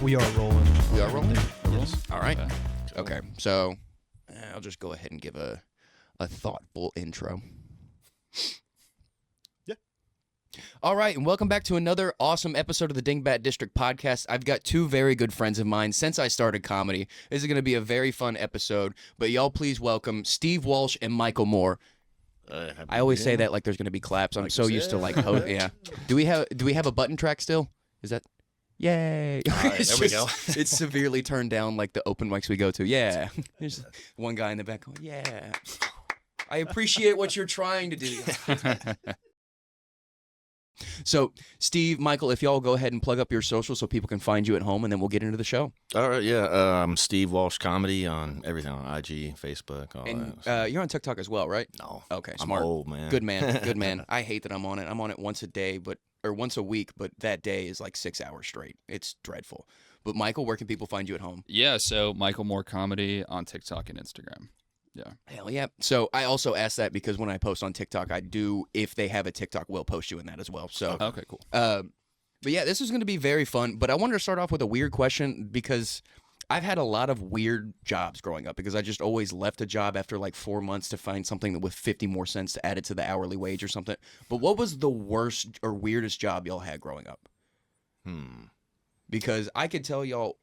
We are rolling. We are rolling? Yes. All right. Okay. So I'll just go ahead and give a thoughtful intro. Yeah. All right, and welcome back to another awesome episode of the Dingbat District podcast. I've got two very good friends of mine since I started comedy. This is going to be a very fun episode, but y'all please welcome Steve Walsh and Michael Moore. I always say that like there's going to be claps. I'm so used to like, yeah. Do we have a button track still? Is that? Yay! There we go. It's severely turned down like the open mics we go to. Yeah, there's one guy in the back going, "Yeah, I appreciate what you're trying to do." So, Steve, Michael, if y'all go ahead and plug up your socials so people can find you at home, and then we'll get into the show. All right, yeah. I'm Steve Walsh Comedy on everything, on IG, Facebook, all And that. you're on TikTok as well, right? No. Okay, I'm smart. old, man. Good man. Good man. I hate that I'm on it. I'm on it once a day, or once a week, but that day is like 6 hours straight. It's dreadful. But Michael, where can people find you at home? Yeah, so Michael Moore Comedy on TikTok and Instagram. Yeah. Hell yeah. So I also asked that because when I post on TikTok, I do, if they have a TikTok, we'll post you in that as well. So, Okay, cool. But yeah, this is going to be very fun. But I wanted to start off with a weird question because I've had a lot of weird jobs growing up because I just always left a job after like 4 months to find something that with 50 more cents to add it to the hourly wage or something. But what was the worst or weirdest job y'all had growing up? Because I could tell y'all,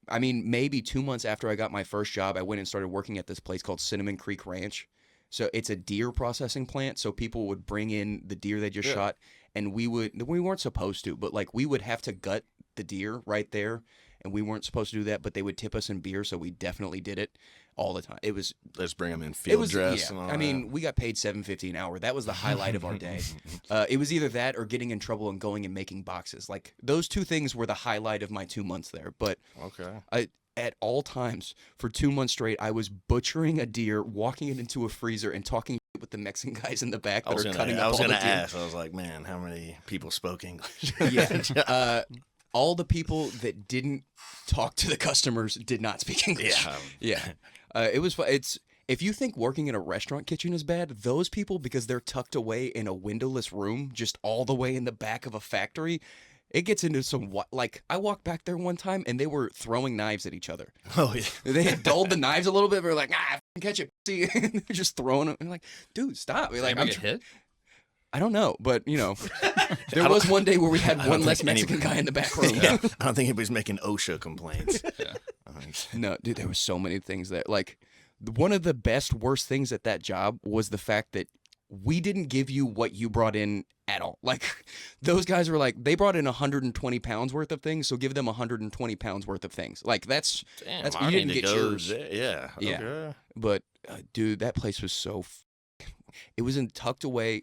I mean, maybe 2 months after I got my first job, I went and started working at this place called Cinnamon Creek Ranch. So it's a deer processing plant. So people would bring in the deer they just shot, and we weren't supposed to, but like we would have to gut the deer right there, and we weren't supposed to do that, but they would tip us in beer, so we definitely did it all the time. It was Let's bring them in field dress. Yeah. And all I mean, we got paid $7.50 an hour. That was the highlight of our day. It was either that or getting in trouble and going and making boxes. Like those two things were the highlight of my 2 months there. But okay. At all times for 2 months straight, I was butchering a deer, walking it into a freezer, and talking with the Mexican guys in the back that are cutting up all the deer. I was going to ask. I was like, man, how many people spoke English? Yeah. All the people that didn't talk to the customers did not speak English. Yeah. Yeah. It was fun. If you think working in a restaurant kitchen is bad, those people, because they're tucked away in a windowless room, just all the way in the back of a factory, it gets into some, like, I walked back there one time and they were throwing knives at each other. Oh, yeah. They had dulled the knives a little bit. They were like, catch it. See, they're just throwing them. I'm like, dude, stop. Like, I'm get hit? I don't know, but, you know, there was one day where we had one less Mexican guy in the back room. Yeah, I don't think anybody's making OSHA complaints. Yeah. No, dude, there were so many things that, like, one of the worst things at that job was the fact that we didn't give you what you brought in at all. Like, those guys were like, they brought in 120 pounds worth of things, so give them 120 pounds worth of things. Like, that's you didn't get yours. Yeah. Yeah. Okay. But, dude, that place was so, it was tucked away.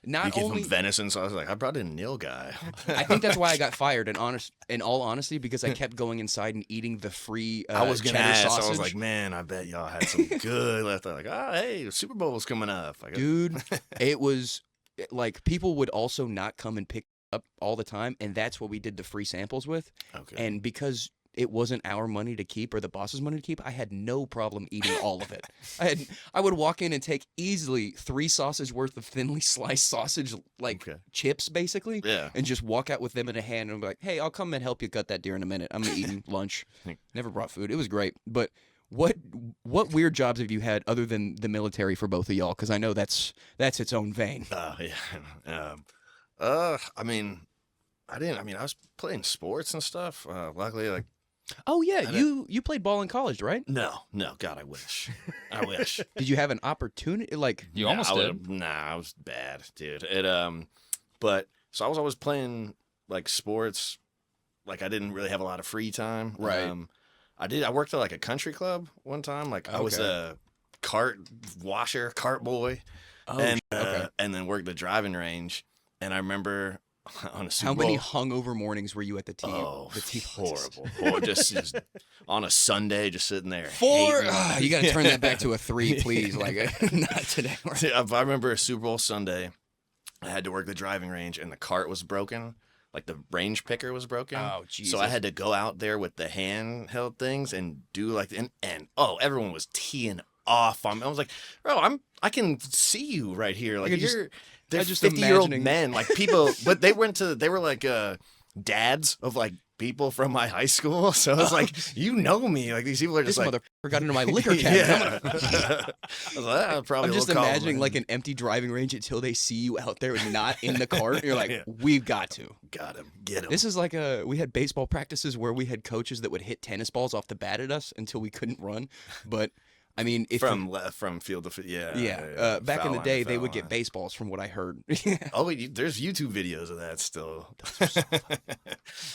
Not you give only them venison, so I was like, I brought in a Neil guy. I think that's why I got fired. In all honesty, because I kept going inside and eating the free I was gonna cheddar ask. sausage. I was like, man, I bet y'all had some good left. Like, oh, hey, Super Bowl's coming up. Dude, it was like people would also not come and pick up all the time, and that's what we did the free samples with. Okay. And because it wasn't our money to keep or the boss's money to keep, I had no problem eating all of it. I would walk in and take easily 3 sausage worth of thinly sliced sausage, like chips, basically, and just walk out with them in a hand and be like, hey, I'll come and help you gut that deer in a minute. I'm eating lunch. Never brought food. It was great. But what weird jobs have you had other than the military for both of y'all? Because I know that's its own vein. Yeah. I mean, I was playing sports and stuff. Luckily, like. Oh yeah, you played ball in college, right? No, God, I wish. I wish. Did you have an opportunity? Like you almost did. Nah, I was bad, dude. But so I was always playing like sports. Like I didn't really have a lot of free time. Right. I worked at like a country club one time. Like I was a cart boy, and then worked the driving range. And I remember. On a Super Bowl. How many hungover mornings were you at the tee? Oh, the tee horrible. Just on a Sunday, just sitting there. 4. You got to turn that back to a 3, please. Like not today. I remember a Super Bowl Sunday. I had to work the driving range, and the cart was broken. Like the range picker was broken. Oh, Jesus. So I had to go out there with the handheld things and do like and everyone was teeing off on me. I was like, bro, I can see you right here. Like they're just 50-year-old men, like people, but they were like dads of like people from my high school. So I was like, you know me. Like these people are just this like, motherfucker got into my liquor cabinet. yeah. I was like, probably I'm just will call imagining him. like an empty driving range until they see you out there and not in the cart. And you're like, we've got to. Got him. Get him. This is like we had baseball practices where we had coaches that would hit tennis balls off the bat at us until we couldn't run. But I mean, if from field to field, back in the day, they would line. get baseballs from what I heard. Oh, wait, there's YouTube videos of that still.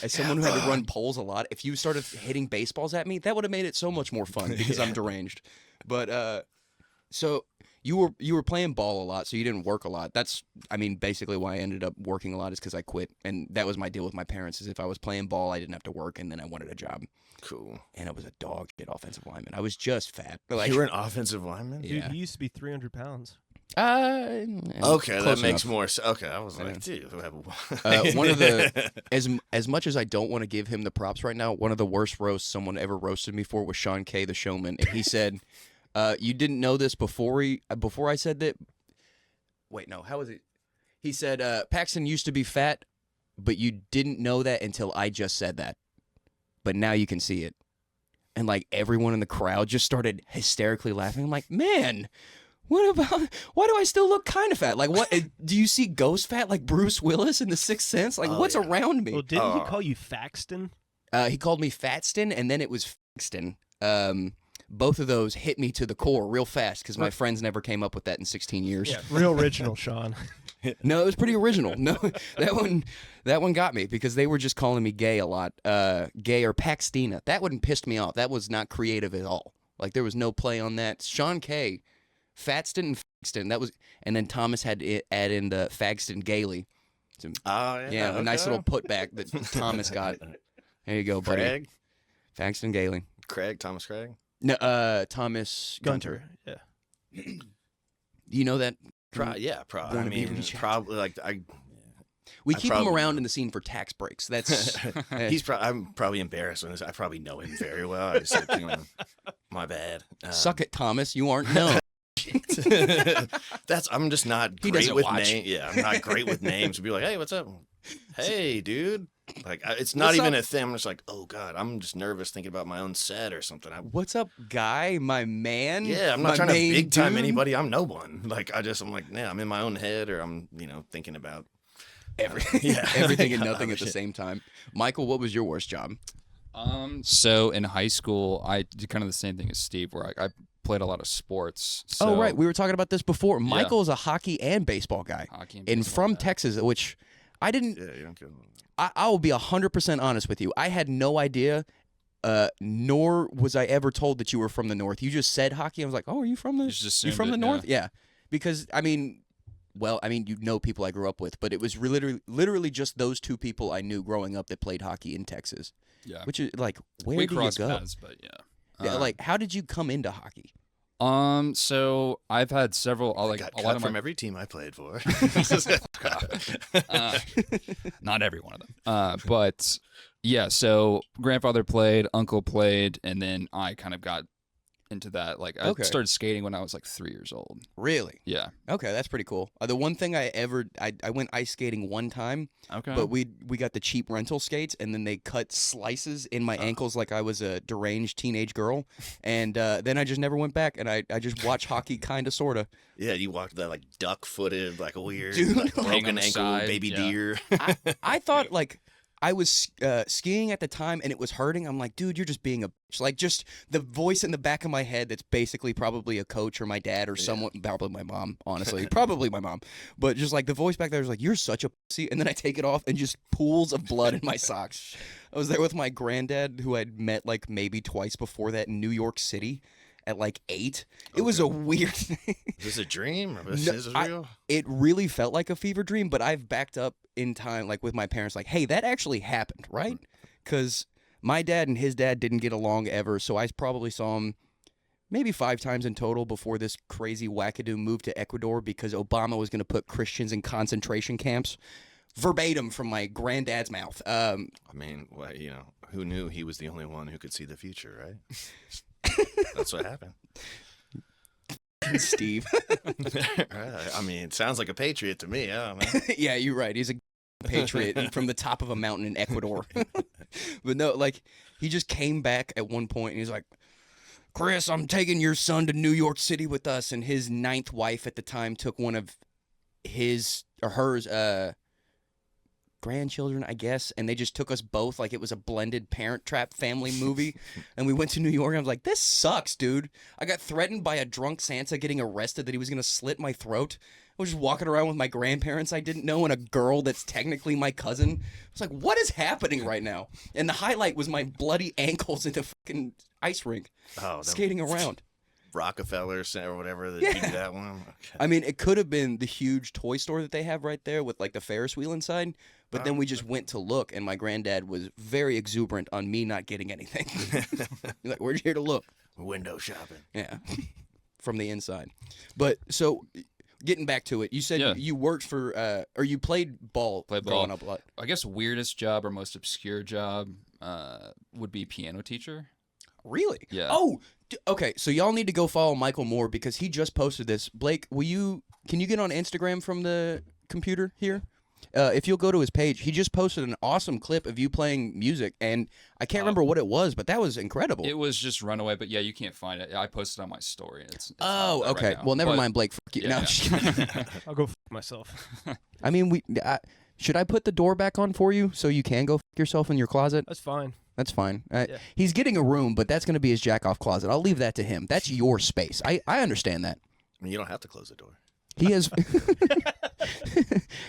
As someone who had to run poles a lot, if you started hitting baseballs at me, that would have made it so much more fun because I'm deranged. But so you were playing ball a lot, so you didn't work a lot. That's, I mean, basically why I ended up working a lot is because I quit, and that was my deal with my parents. Is if I was playing ball, I didn't have to work, and then I wanted a job. Cool. And I was a dog shit offensive lineman. I was just fat. Like, you were an offensive lineman? Yeah. Dude, he used to be 300 pounds. Okay, that makes more sense. Okay, I was like, dude, one of the as much as I don't want to give him the props right now, one of the worst roasts someone ever roasted me for was Sean K, the showman, and he said, "You didn't know this before I said that." Wait, no, how was it? He said, "Paxton used to be fat, but you didn't know that until I just said that. But now you can see it." And like everyone in the crowd just started hysterically laughing. I'm like, man. What about? Why do I still look kind of fat? Like, what? Do you see ghost fat like Bruce Willis in The Sixth Sense? Like, what's around me? Well, didn't he call you Faxton? He called me Fatston, and then it was Faxton. Both of those hit me to the core real fast because my friends never came up with that in 16 years. Yeah, real original, Sean. No, it was pretty original. No, that one got me because they were just calling me gay a lot. Gay or Paxtina. That one pissed me off. That was not creative at all. Like, there was no play on that. Sean K. Fatston and Faxton. That was, and then Thomas had to add in the Fagston Gailey. So, yeah, a nice little putback that Thomas got. There you go, buddy. Craig? Fagston Gailey. Thomas Craig? No, Thomas Gunter. Yeah. You know that? Probably. I mean, probably like we keep him around in the scene for tax breaks. That's I'm probably embarrassed when I probably know him very well. I just my bad. Suck it, Thomas. You aren't known. I'm just not great with names. Yeah, I'm not great with names. To be like, hey, what's up? Hey, dude. Like, it's not even a thing. I'm just like, oh god, I'm just nervous thinking about my own set or something. What's up, guy? My man. Yeah, I'm not trying to big time anybody. I'm no one. Like, I'm like, yeah, I'm in my own head, or I'm thinking about everything and nothing at the same time. Michael, what was your worst job? So in high school, I did kind of the same thing as Steve, where I played a lot of sports. So, oh, right. We were talking about this before. Michael is a hockey and baseball guy. From Texas, which I didn't. Yeah, you don't get. I will be 100% honest with you. I had no idea, nor was I ever told that you were from the North. You just said hockey. I was like, oh, are you from the North? Yeah. Because, you know people I grew up with, but it was literally just those two people I knew growing up that played hockey in Texas. Yeah. Which is like, where do you go? Paths, but yeah. Like, how did you come into hockey? So I've had several. I got cut from every team I played for. Not every one of them. But yeah. So grandfather played, uncle played, and then I kind of got into that. Like, I started skating when I was like 3 years old. Really? Yeah. Okay, that's pretty cool. The one thing I went ice skating one time. Okay. But we got the cheap rental skates, and then they cut slices in my ankles like I was a deranged teenage girl, and then I just never went back, and I just watched hockey, kind of, sort of. Yeah, you walked that like duck-footed, like weird, dude, like, broken ankle, side, baby deer. I thought like. I was skiing at the time, and it was hurting. I'm like, dude, you're just being a bitch. Like, just the voice in the back of my head that's basically probably a coach or my dad or someone, probably my mom, honestly. Probably my mom. But just, like, the voice back there was like, you're such a pussy. And then I take it off, and just pools of blood in my socks. I was there with my granddad, who I'd met, like, maybe twice before that in New York City. At like 8. It was a weird thing. Is this a dream? Or is this real? It really felt like a fever dream, but I've backed up in time, like with my parents, like, hey, that actually happened, right? Because my dad and his dad didn't get along ever, so I probably saw him maybe 5 times in total before this crazy wackadoo moved to Ecuador because Obama was going to put Christians in concentration camps. Verbatim from my granddad's mouth. I mean, well, who knew he was the only one who could see the future, right? That's what happened. Steve. I mean, it sounds like a patriot to me. I don't know. Yeah, you're right. He's a patriot from the top of a mountain in Ecuador. But no, like he just came back at one point and he's like, Chris, I'm taking your son to New York City with us. And his 9th wife at the time took one of his or hers grandchildren, I guess, and they just took us both like it was a blended Parent Trap family movie. And we went to New York and I was like, this sucks, dude. I got threatened by a drunk Santa getting arrested that he was going to slit my throat. I was just walking around with my grandparents I didn't know and a girl that's technically my cousin. I was like, what is happening right now? And the highlight was my bloody ankles in the fucking ice rink skating around. Rockefeller Center or whatever that you do that one. Okay. I mean, it could have been the huge toy store that they have right there with like the Ferris wheel inside, but then we just went to look, and my granddad was very exuberant on me not getting anything. He's like, we're here to look. Window shopping. Yeah, from the inside. But so, getting back to it, you said you worked for, or you played ball growing up a lot. I guess weirdest job or most obscure job would be piano teacher. Really? Yeah. Oh, okay. So y'all need to go follow Michael Moore because he just posted this. Blake, can you get on Instagram from the computer here? If you'll go to his page, he just posted an awesome clip of you playing music, and I can't remember what it was, but that was incredible. It was just Runaway, but yeah, you can't find it. I posted it on my story. It's oh, okay. Right well, never mind, Blake. Fuck you. Yeah, no, I'm just kidding. I'll go myself. I mean, should I put the door back on for you so you can go yourself in your closet? That's fine. That's fine. Yeah. He's getting a room, but that's going to be his jack-off closet. I'll leave that to him. That's your space. I understand that. I mean, you don't have to close the door. He has.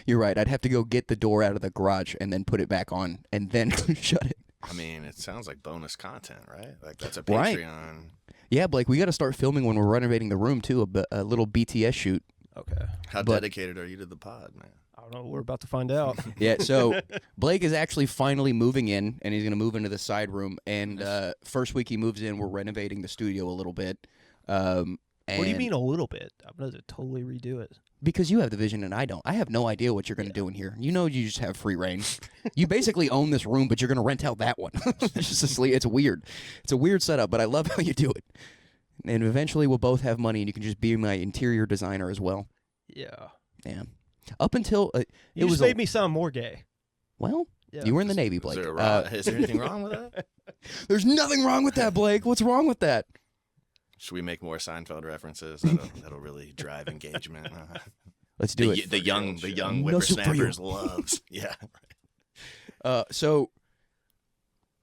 You're right. I'd have to go get the door out of the garage and then put it back on and then shut it. I mean, it sounds like bonus content, right? Like that's a Right. Patreon. Yeah, Blake, we got to start filming when we're renovating the room too. A little BTS shoot. Okay. How dedicated are you to the pod, man? I don't know. We're about to find out. Yeah. So Blake is actually finally moving in, and he's going to move into the side room. And first week he moves in, we're renovating the studio a little bit. What do you mean a little bit? I'm going to totally redo it. Because you have the vision and I don't. I have no idea what you're going to do in here. You know, you just have free reign. You basically own this room, but you're going to rent out that one. It's just asleep. It's weird. It's a weird setup, but I love how you do it. And eventually we'll both have money, and you can just be my interior designer as well. Yeah. Yeah. Up until You just made me sound more gay. Well, Yeah. you were in the Navy, Blake. Is there anything wrong with that? There's nothing wrong with that, Blake. What's wrong with that? Should we make more Seinfeld references? That'll really drive engagement. Let's do it. The young No soup for you. whippersnappers loves. Yeah. So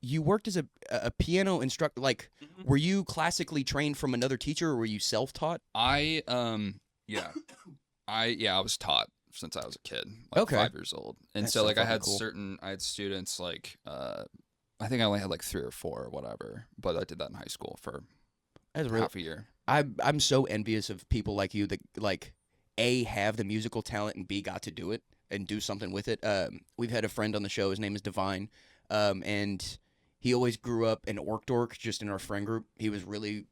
you worked as a piano instructor. Like, were you classically trained from another teacher, or were you self-taught? I was taught since I was a kid, like Okay. 5 years old. And That's so so like I fucking had cool. I had students like I think I only had like 3 or 4 or whatever, but I did that in high school for That's real. half a year. I'm so envious of people like you that like A, have the musical talent, and B, got to do it and do something with it. We've had a friend on the show. His name is Divine, and he always grew up an orc dork just in our friend group. He was really,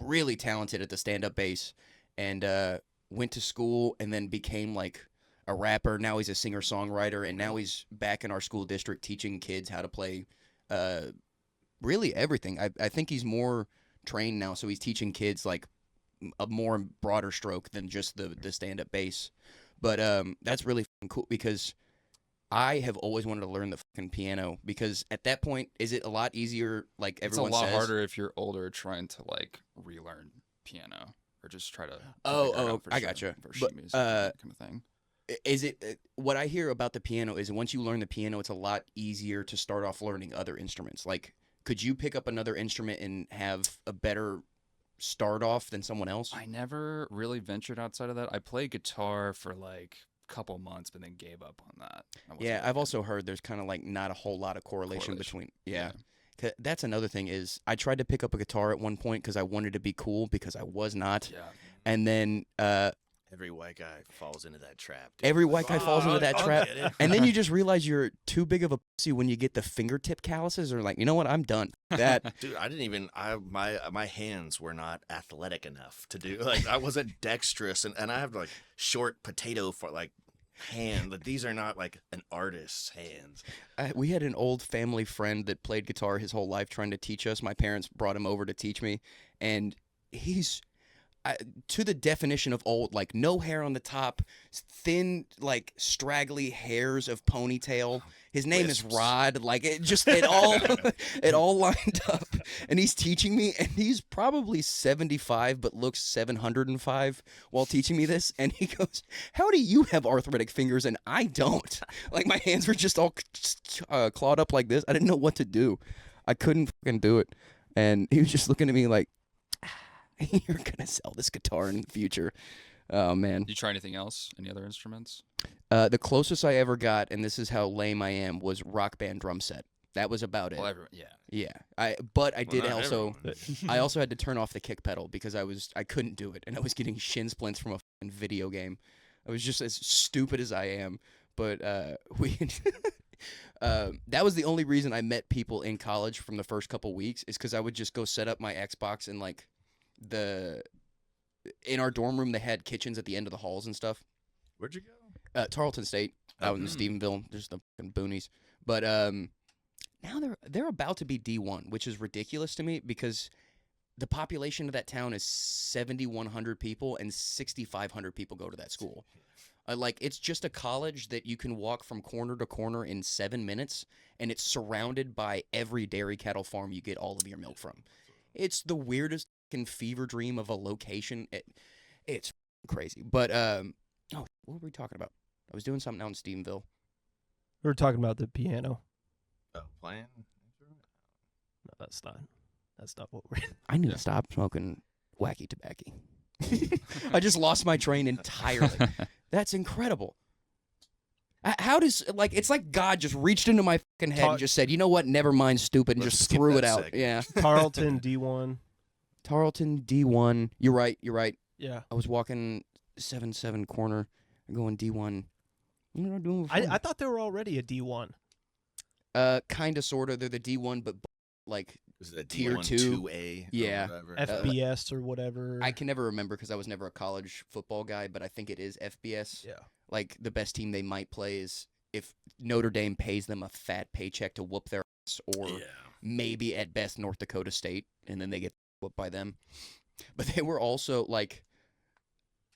really talented at the stand-up bass, and went to school and then became like a rapper. Now he's a singer-songwriter, and now he's back in our school district teaching kids how to play really everything. I think he's more trained now, so he's teaching kids like a more broader stroke than just the stand-up bass. But that's really fucking cool because I have always wanted to learn the fucking piano, because at that point, is it a lot easier, like everyone says? It's a lot harder if you're older trying to like relearn piano or just try to figure it Oh, out for I sure, gotcha. for But, sheet music kind of thing. Is it what I hear about the piano is once you learn the piano, it's a lot easier to start off learning other instruments. Like, could you pick up another instrument and have a better start off than someone else? I never really ventured outside of that. I played guitar for like a couple months, but then gave up on that. Yeah, I've also heard there's kind of like not a whole lot of correlation. Between Yeah. 'Cause that's another thing is I tried to pick up a guitar at one point because I wanted to be cool, because I was not. Yeah. And then Every white guy falls into that trap. Dude. every white guy falls into that I'll trap. get it. And then you just realize you're too big of a pussy when you get the fingertip calluses, or like, you know what, I'm done. That Dude, I didn't even. My hands were not athletic enough to do. Like, I wasn't dexterous, and I have like short potato for like hand. Like, these are not like an artist's hands. we had an old family friend that played guitar his whole life trying to teach us. My parents brought him over to teach me, and to the definition of old, like no hair on the top, thin, like straggly hairs of ponytail. His name is Rod. Like it all lined up. And he's teaching me, and he's probably 75, but looks 705 while teaching me this. And he goes, "How do you have arthritic fingers and I don't?" Like my hands were just all clawed up like this. I didn't know what to do. I couldn't fucking do it. And he was just looking at me like, "You're gonna sell this guitar in the future." Oh man. Did you try anything else? Any other instruments? The closest I ever got, and this is how lame I am, was Rock Band drum set. That was about it. Well, yeah. Yeah. I also had to turn off the kick pedal because I couldn't do it, and I was getting shin splints from a fucking video game. I was just as stupid as I am, but that was the only reason I met people in college from the first couple weeks, is because I would just go set up my Xbox and like in our dorm room they had kitchens at the end of the halls and stuff. Where'd you go? Tarleton State, out in Stephenville, just the fucking boonies. But now they're about to be D1, which is ridiculous to me because the population of that town is 7,100 people and 6,500 people go to that school. Like it's just a college that you can walk from corner to corner in 7 minutes, and it's surrounded by every dairy cattle farm you get all of your milk from. It's the weirdest fucking fever dream of a location. It's crazy. But what were we talking about? I was doing something out in Stephenville. We were talking about the piano. Oh, playing? No, that's not what we're. I need to stop smoking wacky tobacco. I just lost my train entirely. That's incredible. How does, like, it's like God just reached into my fucking head and just said, "You know what? Never mind, stupid," and just threw it out. Segment. Yeah. Tarleton D1. Tarleton D1. You're right. Yeah. I was walking 7-7 corner and going D1. What am I doing before? I thought they were already a D1. Kind of, sort of. They're the D1, but like is it a tier D1, 2? 2A? Yeah. FBS or whatever. I can never remember because I was never a college football guy, but I think it is FBS. Yeah. Like the best team they might play is if Notre Dame pays them a fat paycheck to whoop their ass, or maybe at best North Dakota State, and then they get whooped by them. But they were also like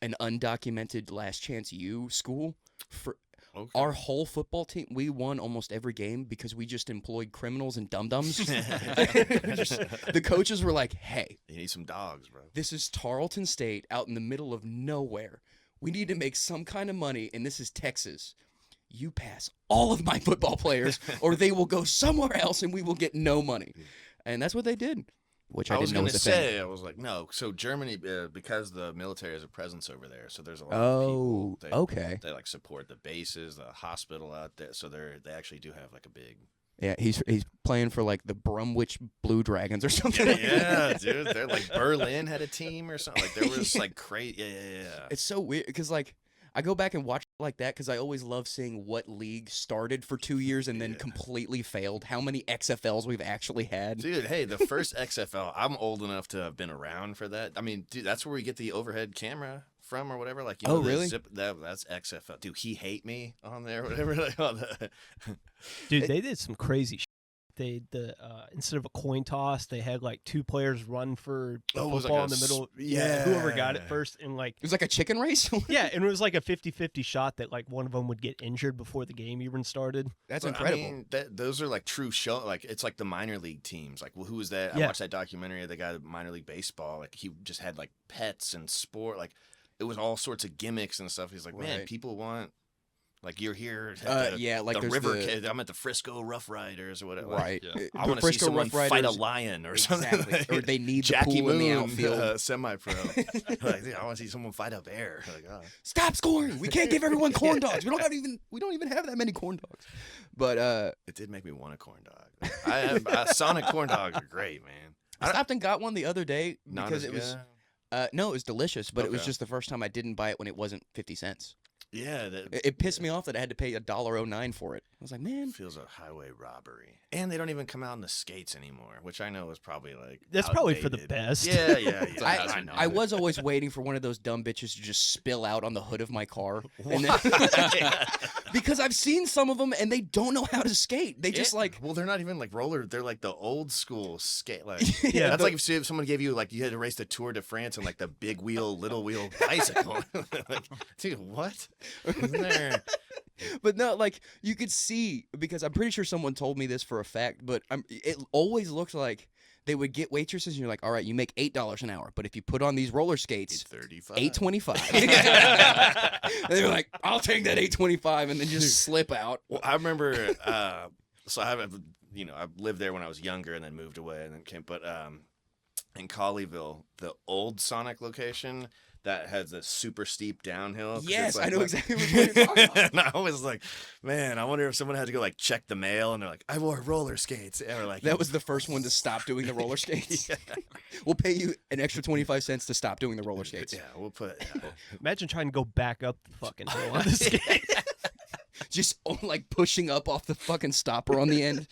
an undocumented Last Chance U school for. Okay. Our whole football team, we won almost every game because we just employed criminals and dum-dums. The coaches were like, "Hey, you need some dogs, bro. This is Tarleton State out in the middle of nowhere. We need to make some kind of money, and this is Texas. You pass all of my football players, or they will go somewhere else, and we will get no money." And that's what they did. Which I didn't know was a thing. I was like, no. So Germany, because the military has a presence over there, so there's a lot of people. Okay. They like support the bases, the hospital out there. So they actually do have like a big. Yeah, he's playing for like the Bromwich Blue Dragons or something. Yeah, dude. They're like Berlin had a team or something. Like there was like crazy. Yeah. It's so weird because like I go back and watch like that because I always love seeing what league started for 2 years and then completely failed. How many XFLs we've actually had. Dude, hey, the first XFL, I'm old enough to have been around for that. I mean, dude, that's where we get the overhead camera from or whatever. Like, you know, really? That's XFL. Dude, He Hate Me on there, whatever. Dude, they did some crazy shit. Instead of a coin toss, they had like two players run for the football in the middle. Yeah, whoever got it first, and like it was like a chicken race. Yeah, and it was like a 50-50 shot that like one of them would get injured before the game even started. That's incredible. I mean, those are like true show. Like it's like the minor league teams. Like, well, who was that? I watched that documentary of the guy, minor league baseball. Like he just had like pets and sport. Like it was all sorts of gimmicks and stuff. He's like, man, people want. Like you're here, like the river. I'm at the Frisco Rough Riders or whatever. Right. Yeah. I want to see someone fight a lion or something. Or they need Jackie the pool Moon, in the outfield. Semi-pro. Like, I want to see someone fight a bear. Like, Stop scoring! We can't give everyone corn dogs. We don't even have that many corn dogs. But it did make me want a corn dog. Sonic corn dogs are great, man. I stopped and got one the other day because it was. No, it was delicious, but it was just the first time I didn't buy it when it wasn't 50 cents. Yeah, it pissed me off that I had to pay $1.09 for it. I was like, man, feels a highway robbery, and they don't even come out in the skates anymore, which I know is probably like that's outdated. probably for the best. Yeah. I know. I was always waiting for one of those dumb bitches to just spill out on the hood of my car, and then, because I've seen some of them and they don't know how to skate. They just like, well, they're not even like roller. They're like the old school skate. Like, Yeah, that's like if someone gave you like you had to race the Tour de France and like the big wheel, little wheel bicycle. Like, dude, what? Isn't there? But no, like you could see, because I'm pretty sure someone told me this for a fact, but it always looked like they would get waitresses and you're like, all right, you make $8 an hour, but if you put on these roller skates, $8.25. And they were like, I'll take that $8.25 and then just slip out. Well, I remember, so I've lived there when I was younger and then moved away and then came, but in Colleyville, the old Sonic location that has a super steep downhill. Yes, like, I know exactly what you're talking about. And I was like, man, I wonder if someone had to go like check the mail and they're like, I wore roller skates. Or like, that was the first one to stop doing the roller skates. Yeah. We'll pay you an extra 25 cents to stop doing the roller skates. Yeah, we'll put. Imagine trying to go back up the fucking hill on the skate. Just like pushing up off the fucking stopper on the end.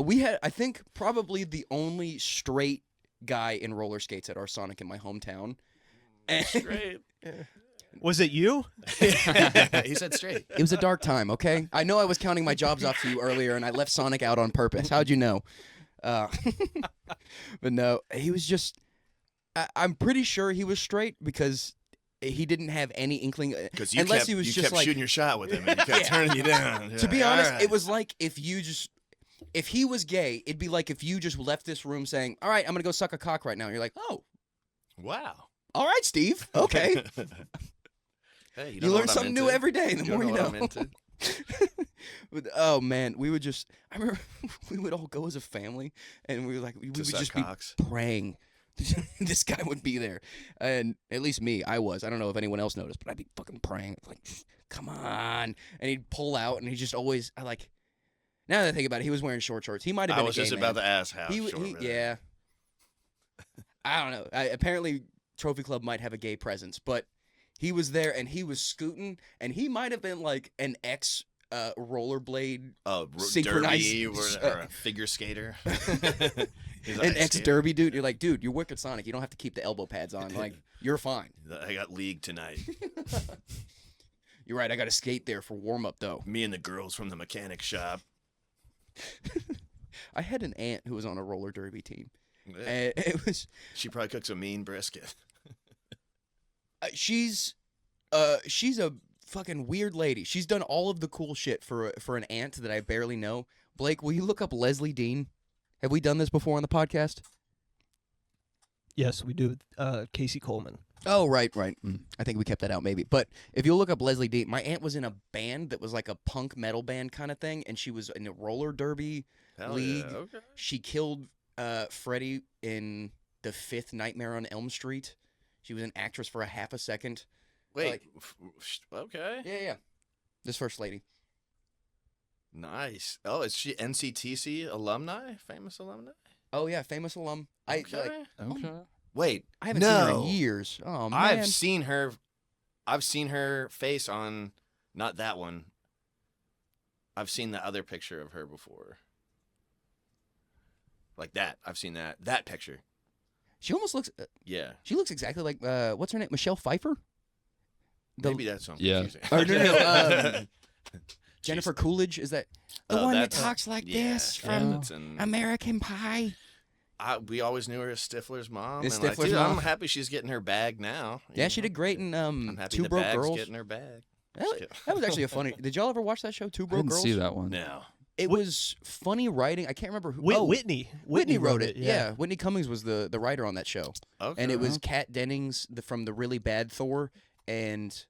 We had, I think, probably the only straight guy in roller skates at our Sonic in my hometown. Straight. Was it you? He said straight. It was a dark time, okay? I know I was counting my jobs off to you earlier, and I left Sonic out on purpose. How'd you know? But no, he was just... I'm pretty sure he was straight because he didn't have any inkling. Because you unless kept, he was you just kept like, shooting your shot with him and he kept turning you down. To be All honest, right. it was like if he was gay, it'd be like if you just left this room saying, all right, I'm going to go suck a cock right now. And you're like, oh. Wow. All right, Steve. Okay. Hey, you learn something new every day. The more you know. But, oh man, I remember we would all go as a family, and we were like, we would just be praying this guy would be there, and at least me, I don't know if anyone else noticed, but I'd be fucking praying, like, come on, and he'd pull out, and he just always, now that I think about it, he was wearing short shorts. He might have been. I was just about to ask how. Yeah. I don't know. Apparently, Trophy Club might have a gay presence, but he was there and he was scooting, and he might have been like an ex rollerblade derby or a figure skater. An ex derby dude. You're like, dude, you're wicked Sonic. You don't have to keep the elbow pads on. Like, you're fine. I got league tonight. You're right. I got to skate there for warm up though. Me and the girls from the mechanic shop. I had an aunt who was on a roller derby team. Yeah. It was. She probably cooks a mean brisket. She's a fucking weird lady. She's done all of the cool shit for an aunt that I barely know. Blake, will you look up Leslie Dean? Have we done this before on the podcast? Yes, we do. Casey Coleman. Oh, right. I think we kept that out maybe. But if you look up Leslie Dean, my aunt was in a band that was like a punk metal band kind of thing, and she was in a roller derby league. Yeah, okay. She killed Freddy in the 5th Nightmare on Elm Street. She was an actress for a half a second. Wait, okay. Yeah. This first lady. Nice. Oh, is she NCTC alumni? Famous alumni? Oh, yeah, famous alum. Okay. Okay. Wait, I haven't seen her in years. Oh, man. I've seen her face on, not that one. I've seen the other picture of her before. Like that. I've seen that picture. She almost looks. Yeah. She looks exactly like what's her name? Michelle Pfeiffer. Maybe that's something. Yeah. No. Jennifer Coolidge, is that the one that talks like this from American Pie? We always knew her as Stifler's mom. Is and Stifler's mom? I'm happy she's getting her bag now. Yeah, she did great in I'm happy Two the Broke bag's Girls. getting her bag. That was actually a funny. Did y'all ever watch that show, Two Broke Girls? I didn't see that one. No. It was funny writing. I can't remember who. Whitney. Whitney wrote it. Yeah. Whitney Cummings was the writer on that show. Okay. And it was Kat Dennings from the really bad Thor, and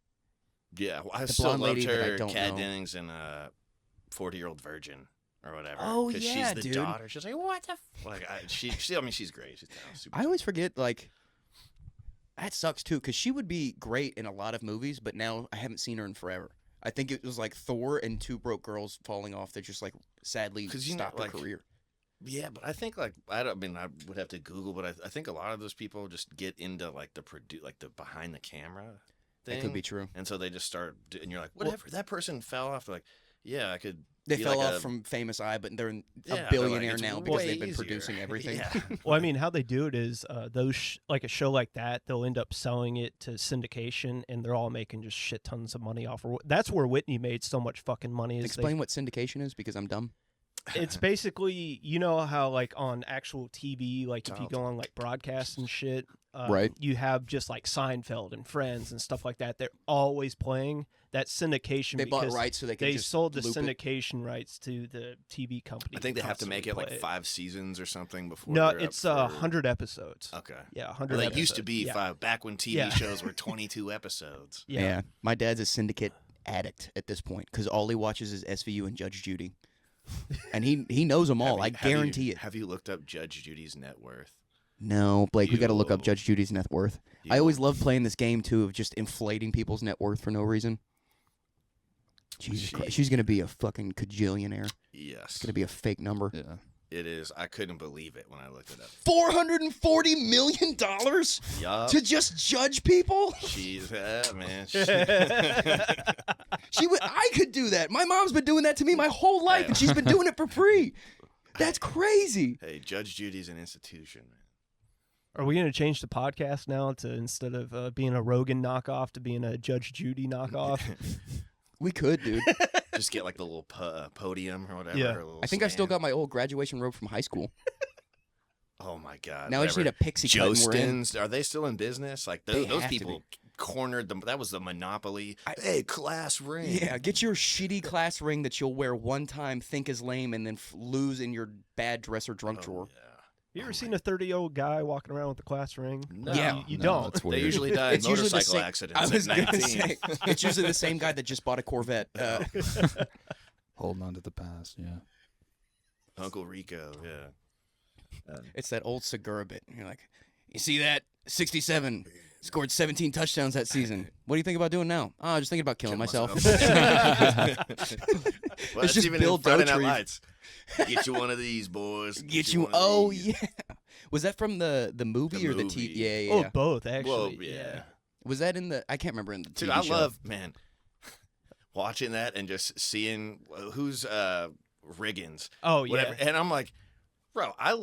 I the still blonde loved lady that I her. don't Kat know. Dennings in 40-Year-Old Virgin or whatever. Oh, Because yeah, she's the dude. daughter. She's like, what the like she's great. She's super. I always forget, like, that sucks too, because she would be great in a lot of movies, but now I haven't seen her in forever. I think it was like Thor and Two Broke Girls falling off that just like sadly stopped her career. Yeah, but I think like I would have to Google, but I think a lot of those people just get into like the behind the camera thing. That could be true. And so they just start, and you're like, whatever. That person fell off. They're like, yeah, I could They fell off from Famous Eye, but they're a billionaire now because they've been producing everything. Yeah. Well, I mean, how they do it is like a show like that, they'll end up selling it to syndication, and they're all making just shit tons of money off. That's where Whitney made so much fucking money. Explain what syndication is, because I'm dumb. It's basically, you know how like on actual TV, like if you go on like broadcast and shit, right? You have just like Seinfeld and Friends and stuff like that. They're always playing that syndication. They bought rights so they sold the syndication rights to the TV company. I think they have to make it like 5 seasons or something before. No, it's 100 episodes. Okay. Yeah, 100. Well, it used to be 5 back when TV shows were 22 episodes. Yeah. My dad's a syndicate addict at this point because all he watches is SVU and Judge Judy. And he knows them all. I guarantee it. Have you looked up Judge Judy's net worth? No, Blake, we got to look up Judge Judy's net worth. I always love playing this game, too, of just inflating people's net worth for no reason. Jesus Christ. She's going to be a fucking cajillionaire. Yes. It's going to be a fake number. Yeah. It is. I couldn't believe it when I looked it up. $440 million to just judge people? She's man. I could do that. My mom's been doing that to me my whole life, and she's been doing it for free. That's crazy. Hey, Judge Judy's an institution, man. Are we going to change the podcast now to, instead of being a Rogan knockoff, to being a Judge Judy knockoff? We could, dude. Just get like the little podium or whatever. Yeah. Or I think I've still got my old graduation robe from high school. Oh my god! Now I just need a pixie cut. Jostins, are they still in business? Like those people cornered them. That was the monopoly. Hey, class ring. Yeah, get your shitty class ring that you'll wear one time, think is lame, and then lose in your bad dress or drunk drawer. Yeah. You ever seen a 30-year-old guy walking around with a class ring? No. Yeah. You don't. They usually die in motorcycle accidents. I was at going to 19. say, it's usually the same guy that just bought a Corvette. Holding on to the past, yeah. Uncle Rico, yeah. It's that old Segura bit. You're like, you see that? 67. Scored 17 touchdowns that season. What do you think about doing now? Oh, just thinking about killing myself. Well, It's just even Bill in Friday Night Dauterive. Lights. Get you one of these, boys. Get you. one of Oh, these. yeah. Was that from the movie or the movie. TV? Yeah, yeah. Oh, yeah. both, actually. Well, yeah. Was that in the? I can't remember in the TV Dude, I show. love, man, watching that and just seeing who's Riggins. Oh, yeah. Whatever. And I'm like, bro, I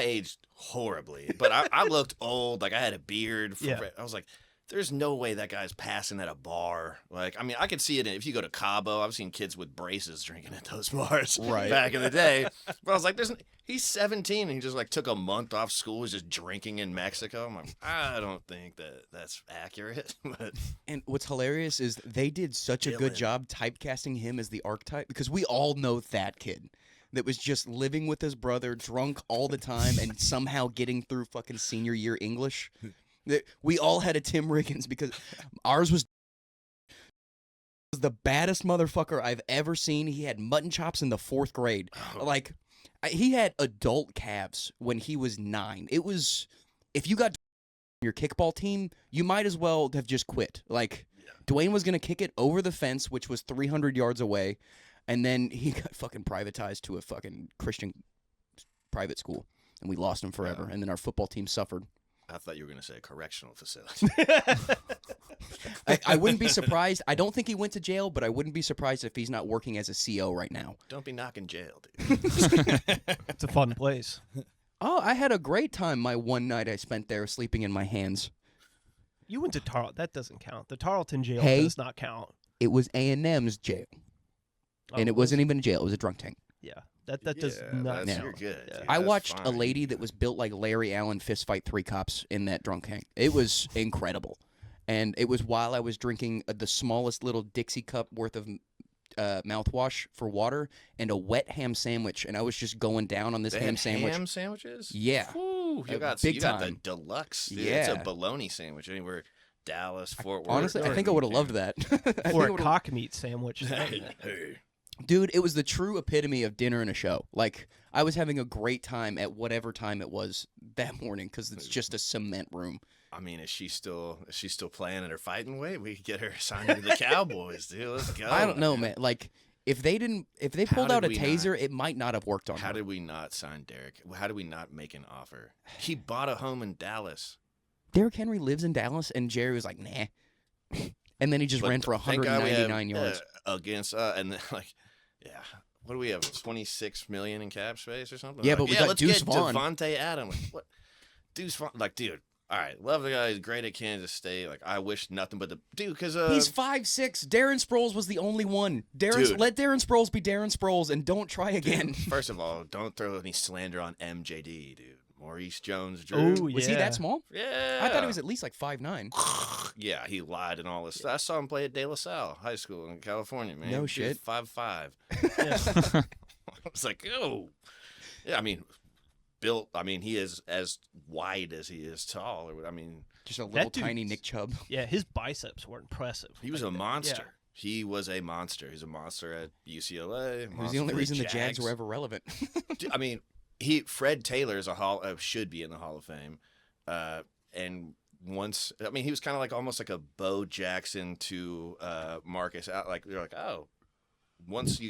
aged horribly, but I looked old. Like, I had a beard. I was like, there's no way that guy's passing at a bar. Like, I mean, I could see it if you go to Cabo. I've seen kids with braces drinking at those bars back in the day. But I was like, he's 17 and he just like took a month off school. He's just drinking in Mexico. I'm like, I don't think that's accurate. But And what's hilarious is they did such a good job typecasting him as the archetype, because we all know that kid that was just living with his brother, drunk all the time, and somehow getting through fucking senior year English. We all had a Tim Riggins, because ours was the baddest motherfucker I've ever seen. He had mutton chops in the 4th grade. Like, he had adult calves when he was 9. It was, if you got your kickball team, you might as well have just quit. Like, Dwayne was going to kick it over the fence, which was 300 yards away, and then he got fucking privatized to a fucking Christian private school, and we lost him forever, and then our football team suffered. I thought you were going to say a correctional facility. I wouldn't be surprised. I don't think he went to jail, but I wouldn't be surprised if he's not working as a CO right now. Don't be knocking jail, dude. It's a fun place. Oh, I had a great time my one night I spent there sleeping in my hands. You went to Tarleton. That doesn't count. The Tarleton jail Hey. does not count. It was A&M's jail, and it wasn't even a jail. It was a drunk tank. Yeah, that does not that's, count. you're good. Yeah. Dude. I That's watched a fine. lady that was built like Larry Allen fist fight 3 cops in that drunk tank. It was incredible. And it was while I was drinking the smallest little Dixie cup worth of mouthwash for water and a wet ham sandwich. And I was just going down on this They ham had sandwich. Ham sandwiches? Yeah. Woo, you got big you got time. the deluxe. Dude. Yeah. It's a bologna sandwich. Anywhere, Dallas, Fort Worth. Honestly, I think I would have loved that. Or a cock meat sandwich. Hey. Dude, it was the true epitome of dinner and a show. Like, I was having a great time at whatever time it was that morning, because it's just a cement room. I mean, is she still playing at her fighting weight? We could get her signed to the Cowboys, dude. Let's go. I don't know, man. Like, if they pulled out a did we taser, not? it might not have worked on How her. did we not sign Derek? How did we not make an offer? He bought a home in Dallas. Derrick Henry lives in Dallas, and Jerry was like, nah. And then he just But ran for thank God we 199 have, yards. against and then, like Yeah. What do we have? 26 million in cap space or something? Yeah, like, but we got let's Deuce get Vaughn. Devontae Adams. Like, what? Deuce Vaughn. Like, dude. All right, love the guy. He's great at Kansas State. Like, I wish nothing but the dude because he's 5'6". Darren Sproles was the only one. Let Darren Sproles be Darren Sproles and don't try again. Dude, first of all, don't throw any slander on MJD, dude. Maurice Jones-Drew. Oh, yeah. Was he that small? Yeah. I thought he was at least like 5'9". Yeah, he lied and all this stuff. I saw him play at De La Salle High School in California, man. No Dude, shit. 5'5". Yeah. I was like, oh. Yeah, I mean, built. I mean, he is as wide as he is tall. I mean, just a little tiny Nick Chubb. Yeah, his biceps were impressive. He was a monster. Yeah. He was a monster. He's a monster at UCLA. He was the only reason the Jags were ever relevant. I mean, Fred Taylor is should be in the Hall of Fame, and once he was kind of like almost like a Bo Jackson to Marcus. Like you're like, oh, once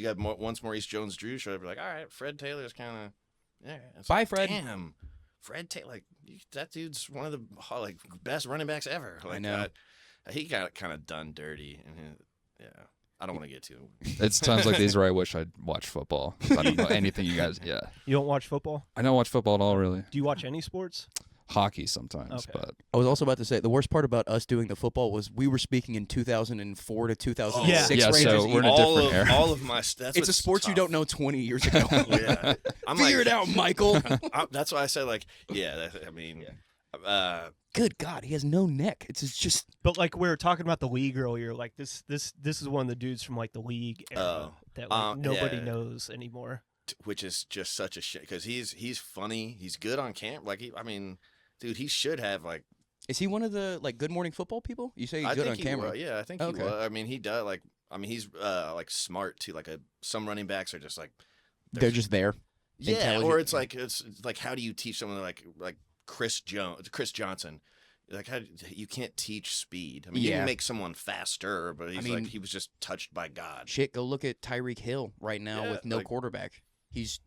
Maurice Jones-Drew showed up, you're like, all right, Fred Taylor's kind of Bye, Fred. Damn, Fred Taylor, like that dude's one of the best running backs ever. Like, I know. He got kind of done dirty, and yeah. I don't want to get too. It's times like these where I wish I'd watch football. I don't know anything you guys. Yeah. You don't watch football? I don't watch football at all, really. Do you watch any sports? Hockey sometimes, Okay. but I was also about to say the worst part about us doing the football was we were speaking in 2004 to 2006 Yeah, ranges. so we're in a different era. All of my that's It's a sport you don't know 20 years ago. Yeah, Figure it out, Michael. That's why I said like, yeah. I mean, Good God, he has no neck. It's just. But like we were talking about the league earlier, like this is one of the dudes from like the league era that like, nobody knows anymore. Which is just such a shit because he's funny. He's good on camp. Like dude, he should have like. Is he one of the like Good Morning Football people? You say he's I good think on camera. Yeah, I think he was. I mean, he does like. I mean, he's like smart too. Like some running backs are just like. They're just there. Yeah, or it's like how do you teach someone like Chris Johnson? Like you can't teach speed. I mean, you can make someone faster, but he was just touched by God. Shit, go look at Tyreek Hill right now with no quarterback. He's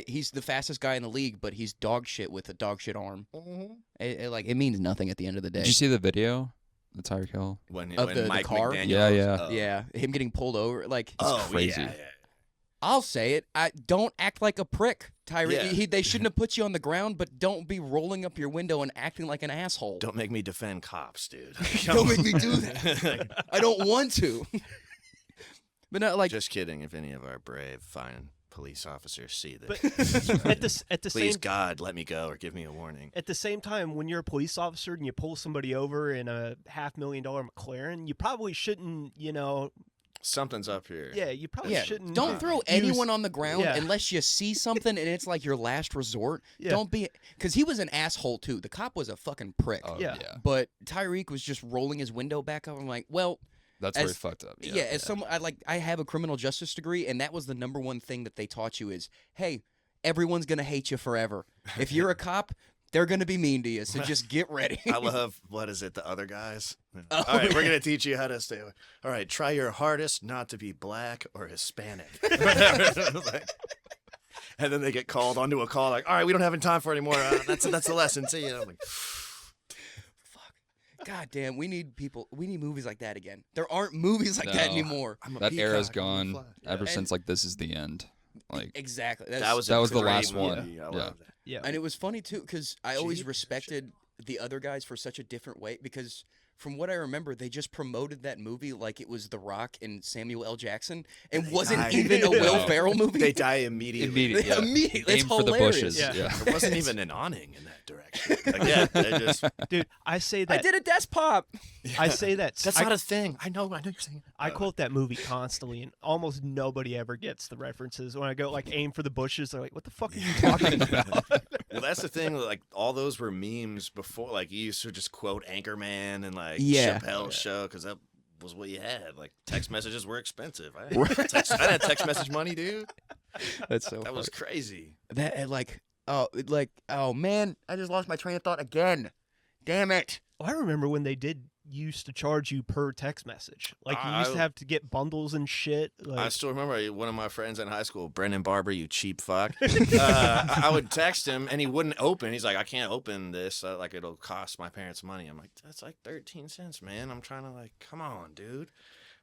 he's the fastest guy in the league, but he's dog shit with a dog shit arm. Mm-hmm. It means nothing at the end of the day. Did you see the video? The Tyreek Hill? When the Mike car? McDaniel Yeah, him getting pulled over. Like, it's crazy. Yeah. I'll say it. Don't act like a prick, Tyreek. Yeah. They shouldn't have put you on the ground, but don't be rolling up your window and acting like an asshole. Don't make me defend cops, dude. Don't make me do that. I don't want to. But not like. Just kidding. If any of our brave, fine police officers see this, But at the please same God, let me go or give me a warning. At the same time, when you're a police officer and you pull somebody over in a $500,000 McLaren, you probably shouldn't, Something's up here. Yeah, you probably shouldn't. Don't throw anyone on the ground unless you see something and it's like your last resort. Yeah. Don't be, because he was an asshole too. The cop was a fucking prick. Oh, Yeah. But Tyreek was just rolling his window back up. I'm like, well, That's where he fucked up. yeah. As someone, I have a criminal justice degree, and that was the number one thing that they taught you is, hey, everyone's gonna hate you forever. If you're a cop, they're going to be mean to you, so just get ready. I love, what is it, the other guys? All right, we're going to teach you how to stay away. All right, try your hardest not to be black or Hispanic. And then they get called onto a call like, all right, we don't have any time for it anymore. That's the lesson. See you. I'm like, fuck. God damn, we need movies like that again. There aren't movies like that anymore. That era's gone ever since like This Is the End. Like exactly. That was the last one. I love that. Yeah. And it was funny too because I always respected the other guys for such a different way because from what I remember, they just promoted that movie like it was The Rock and Samuel L. Jackson and wasn't even a Will Ferrell movie. They die immediately. Immediately. Aim for the bushes. Yeah. There wasn't even an awning in that direction. Like, yeah, they just... Dude, I say that. I did a desk pop. I say that. That's not a thing. I know you're saying. I quote that movie constantly, and almost nobody ever gets the references. When I go like aim for the bushes, they're like, "What the fuck are you talking about?" Well, that's the thing. Like all those were memes before. Like you used to just quote Anchorman and like Yeah. Chappelle's show because that was what you had. Like text messages were expensive. I had text message money, dude. That's so. That was crazy. That oh man, I just lost my train of thought again. Damn it. Well, I remember when they used to charge you per text message. Like you used to have to get bundles and shit. Like, I still remember one of my friends in high school, Brendan Barber, you cheap fuck. I would text him and he wouldn't open. He's like, I can't open this. Like it'll cost my parents money. I'm like, that's like 13 cents, man. I'm trying to like, come on, dude.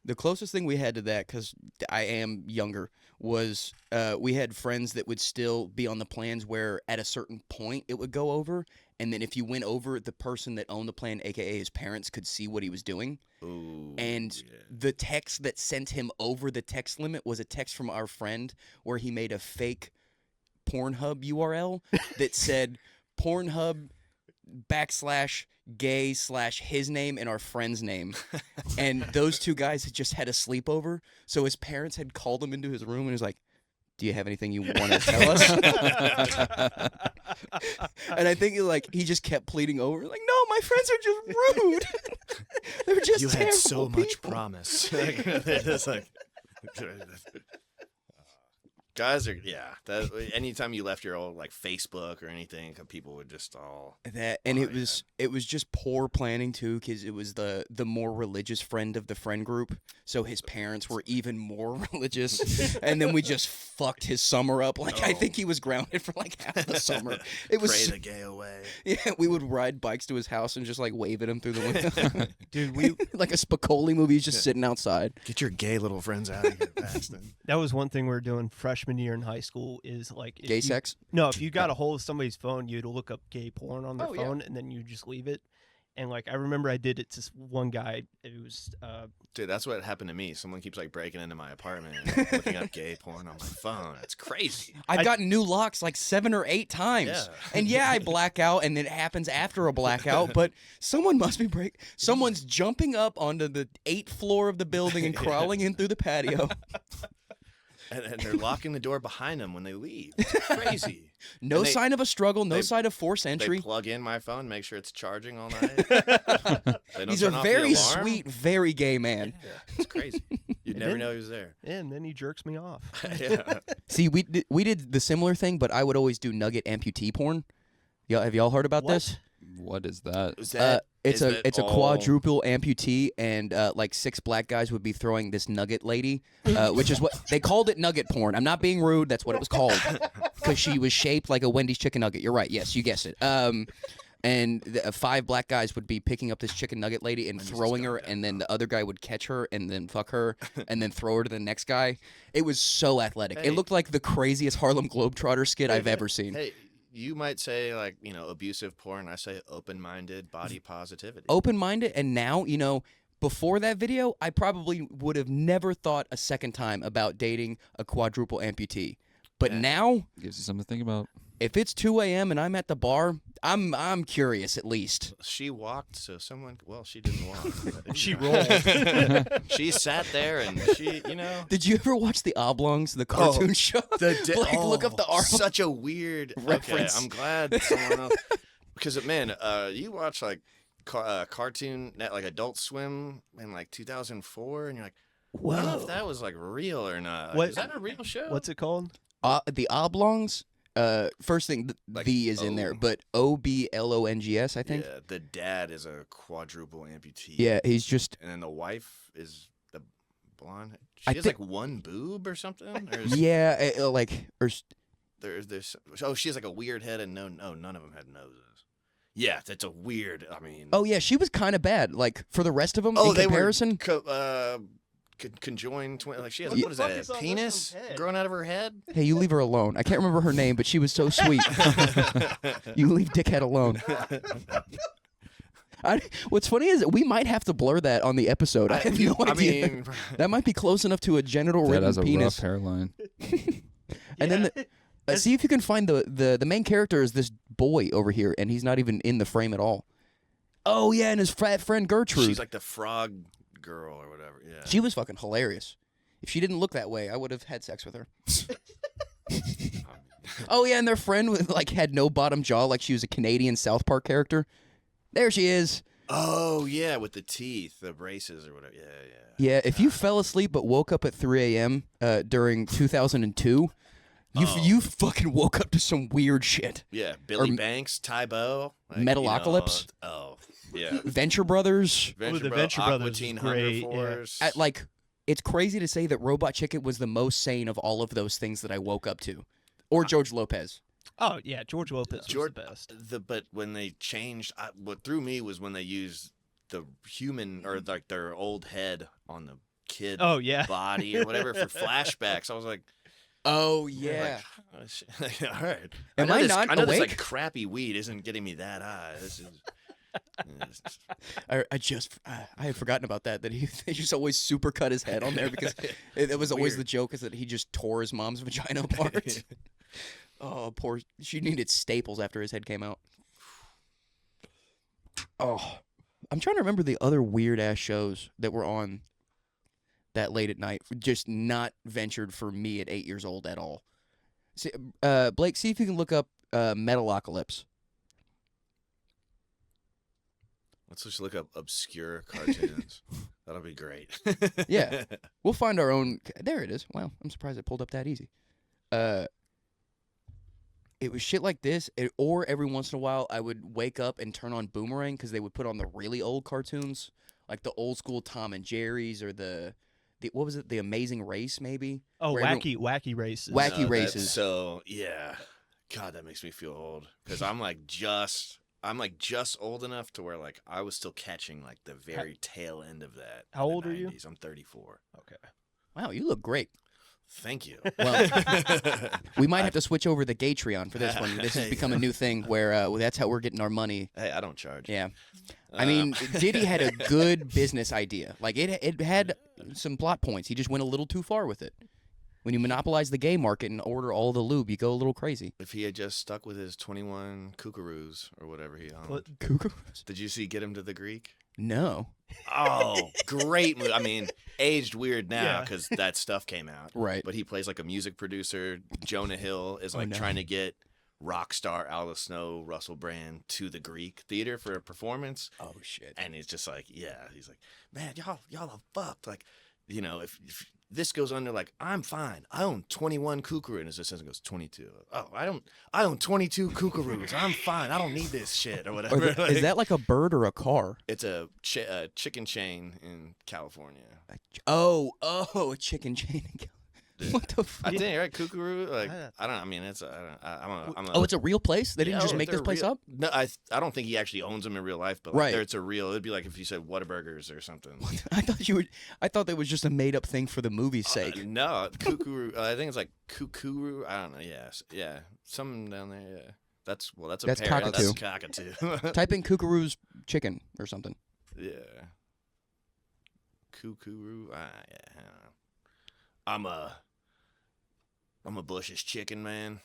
The closest thing we had to that, because I am younger, was we had friends that would still be on the plans where at a certain point it would go over, and then if you went over, the person that owned the plan, a.k.a. his parents, could see what he was doing. Ooh, and the text that sent him over the text limit was a text from our friend where he made a fake Pornhub URL that said Pornhub / his name and our friend's name. And those two guys had just had a sleepover, so his parents had called him into his room and was like, do you have anything you want to tell us? And I think he just kept pleading over, like, no, my friends are just rude. They're just you had so people. much promise. They're just like guys are anytime you left your old Facebook or anything, people would just all it was just poor planning too, because it was the more religious friend of the friend group, so his parents were even more religious, and then we just fucked his summer up. I think he was grounded for half the summer. It was pray the gay away. Yeah, we would ride bikes to his house and just wave at him through the window. Dude, we like a Spicoli movie. He's just sitting outside. Get your gay little friends out of here, Paxton. That was one thing we were doing freshman year in high school is gay sex. No, if you got a hold of somebody's phone, you'd look up gay porn on their phone, and then you just leave it. And I remember I did it to this one guy. It was dude, that's what happened to me. Someone keeps breaking into my apartment and looking up gay porn on my phone. It's crazy. I've gotten new locks 7 or 8 times. Yeah. And I black out, and it happens after a blackout, but someone must be someone's jumping up onto the 8th floor of the building and crawling in through the patio. And they're locking the door behind them when they leave. It's crazy. No sign of a struggle, no sign of forced entry. They plug in my phone, make sure it's charging all night. He's a very sweet, very gay man. Yeah, it's crazy. You'd never know he was there. And then he jerks me off. Yeah. See, we did the similar thing, but I would always do nugget amputee porn. Have y'all heard about this? What is that? It's a quadruple amputee, and 6 black guys would be throwing this nugget lady, which is what they called it, nugget porn. I'm not being rude. That's what it was called, because she was shaped like a Wendy's chicken nugget. You're right. Yes, you guessed it. And 5 black guys would be picking up this chicken nugget lady and throwing her, and then the other guy would catch her and then fuck her and then throw her to the next guy. It was so athletic. It looked like the craziest Harlem Globetrotter skit I've ever seen. Hey, you might say abusive porn. I say open-minded body positivity. Open-minded, and now, before that video, I probably would have never thought a second time about dating a quadruple amputee. But now, gives you something to think about. If it's 2 a.m. and I'm at the bar, I'm curious at least. She walked, so she didn't walk. She rolled. She sat there and she, Did you ever watch The Oblongs, the cartoon show? Look up the Oblongs. Such a weird reference. Okay, I'm glad someone else. Because, man, you watch, cartoon, Adult Swim in, 2004, and you're like, whoa. I don't know if that was, real or not. Is that a real show? What's it called? The Oblongs. First thing, the is in there, but Oblongs, I think. Yeah, the dad is a quadruple amputee. Yeah, he's just. And then the wife is the blonde. She has one boob or something. Or yeah, there's. Oh, she has a weird head, and none of them had noses. Yeah, that's a weird. I mean. Oh yeah, she was kind of bad. For the rest of them, in comparison. Conjoined twin, she has what is that? A penis growing out of her head? Hey, you leave her alone. I can't remember her name, but she was so sweet. You leave Dickhead alone. What's funny is we might have to blur that on the episode. I have no idea. I mean, that might be close enough to a genital-ridden penis. That has a rough hairline. And then see if you can find the main character is this boy over here, and he's not even in the frame at all. Oh yeah, and his fat friend Gertrude. She's like the frog girl or whatever. Yeah, she was fucking hilarious. If she didn't look that way, I would have had sex with her. Oh yeah, and their friend had no bottom jaw, she was a Canadian South Park character. There she is. Oh yeah, with the teeth, the braces or whatever. Yeah, if you fell asleep but woke up at 3 a.m. During 2002, you fucking woke up to some weird shit. Yeah, Billy Banks, Tybo, Metalocalypse. Yeah. Venture Brothers. The Venture Brothers is great. Yeah. It's crazy to say that Robot Chicken was the most sane of all of those things that I woke up to. Or George Lopez. Oh, yeah, George Lopez was the best. But when they changed, what threw me was when they used the human, or their old head on the kid yeah. body or whatever for flashbacks. I was like, oh yeah. Like, all right. Am I not I know this awake? like crappy weed isn't getting me that high. This is. I had forgotten about that they just always super cut his head on there because it was always the joke is that he just tore his mom's vagina apart. Oh, poor. She needed staples after his head came out. Oh, I'm trying to remember the other weird ass shows that were on that late at night. Just not ventured for me at 8 years old at all. See, Blake, see if you can look up Metalocalypse. Let's just look up obscure cartoons. That'll be great. Yeah, we'll find our own. There it is. Wow, I'm surprised it pulled up that easy. It was shit like this, or every once in a while I would wake up and turn on Boomerang because they would put on the really old cartoons, like the old school Tom and Jerry's or the what was it, The Amazing Race maybe? Oh, wacky races. Wacky races. So yeah, God, that makes me feel old because I'm like just old enough to where like I was still catching like the very tail end of that. How old are you? I'm 34. Okay. Wow, you look great. Thank you. Well, we might have to switch over the Gatreon for this one. This has become a new thing where that's how we're getting our money. Hey, I don't charge. Yeah. I mean, Diddy had a good business idea. Like, it had some plot points. He just went a little too far with it. When you monopolize the gay market and order all the lube, you go a little crazy. If he had just stuck with his 21 kookaroos or whatever he owned. Kookaroos? Did you see Get Him to the Greek? No. Oh, great movie. I mean, aged weird now because that stuff came out. Right. But he plays like a music producer. Jonah Hill is like trying to get rock star Al Snow, Russell Brand to the Greek Theater for a performance. Oh, shit. And he's just like, he's like, man, y'all are fucked. Like, you know, if this goes under, like, I'm fine. I own 21 kookaroos. And his assistant goes, 22. Oh, I own 22 kookaroos. I'm fine. I don't need this shit or whatever. Is that like a bird or a car? It's a chicken chain in California. A chicken chain in California. What the fuck? I think, right? Kookaroo? Like, I don't know. I mean, it's it's a real place? They didn't just make this place up? No, I don't think he actually owns them in real life, but like, it's a real. It'd be like if you said Whataburgers or something. I thought that was just a made up thing for the movie's sake. No, Kookaroo. I think it's like Kookaroo. I don't know. Yeah, something down there. Yeah, that's a that's pair. cockatoo. That's cockatoo. Type in Kookaroo's chicken or something. Yeah, Kookaroo. Yeah, I don't know. I'm a Bush's chicken man.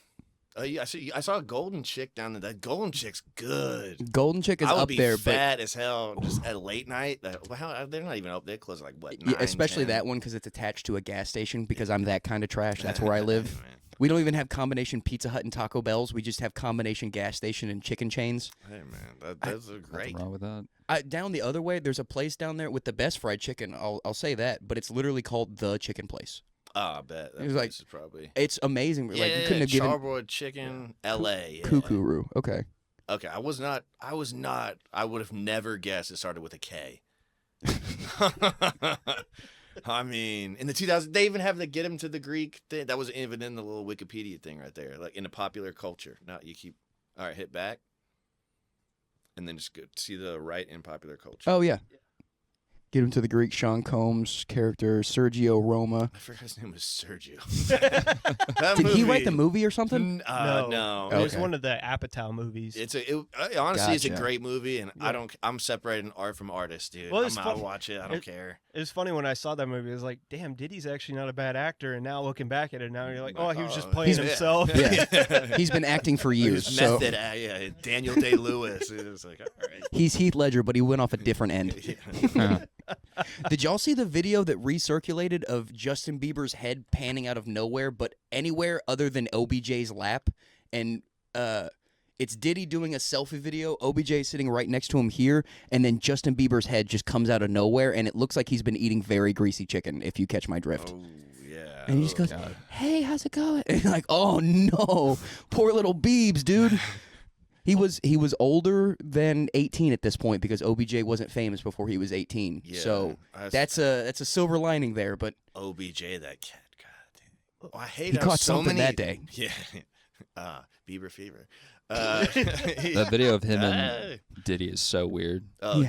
I saw a golden chick down there. That golden chick's good. Golden chick is up there, but fat as hell just at late night. They're not even up. They close like what? 9, especially 10. that one because it's attached to a gas station. Because I'm that kind of trash. That's where I live. We don't even have combination Pizza Hut and Taco Bells. We just have combination gas station and chicken chains. Hey man, those are great. Nothing wrong with that. Down the other way, there's a place down there with the best fried chicken. I'll say that, but it's literally called The Chicken Place. Oh, I bet. That it was like, is probably. It's amazing. Yeah, like you couldn't have given charbroiled chicken, L.A. Yeah. Kookaroo. Okay. Okay, I was not. I would have never guessed it started with a K. I mean, in the 2000s, they even have the Get Him to the Greek thing. That was even in the little Wikipedia thing right there, like in the popular culture. Now you keep. All right, hit back, and then just go see the right in popular culture. Oh yeah. Get Him to the Greek. Sean Combs character Sergio Roma. I forgot his name was Sergio. Did he write the movie or something? No. It was one of the Apatow movies. Honestly, it's a great movie, and I'm separating art from artist, dude. Well, I'll watch it. I don't care. It was funny when I saw that movie. It was like, damn, Diddy's actually not a bad actor. And now looking back at it, now you're like, oh, he was just playing himself. Yeah. He's been acting for years. Method, Daniel Day-Lewis. It was like, all right. He's Heath Ledger, but he went off a different end. Did y'all see the video that recirculated of Justin Bieber's head panning out of nowhere, but anywhere other than OBJ's lap? And it's Diddy doing a selfie video, OBJ sitting right next to him here, and then Justin Bieber's head just comes out of nowhere, and it looks like he's been eating very greasy chicken, if you catch my drift. Oh, yeah. And he just goes, hey, how's it going? And like, oh, no. Poor little Biebs, dude. He was older than 18 at this point because OBJ wasn't famous before he was 18. Yeah, so that's a silver lining there. But OBJ, that cat, God, I hate. He caught something that day. Yeah, Bieber fever. That video of him and Diddy is so weird. Oh,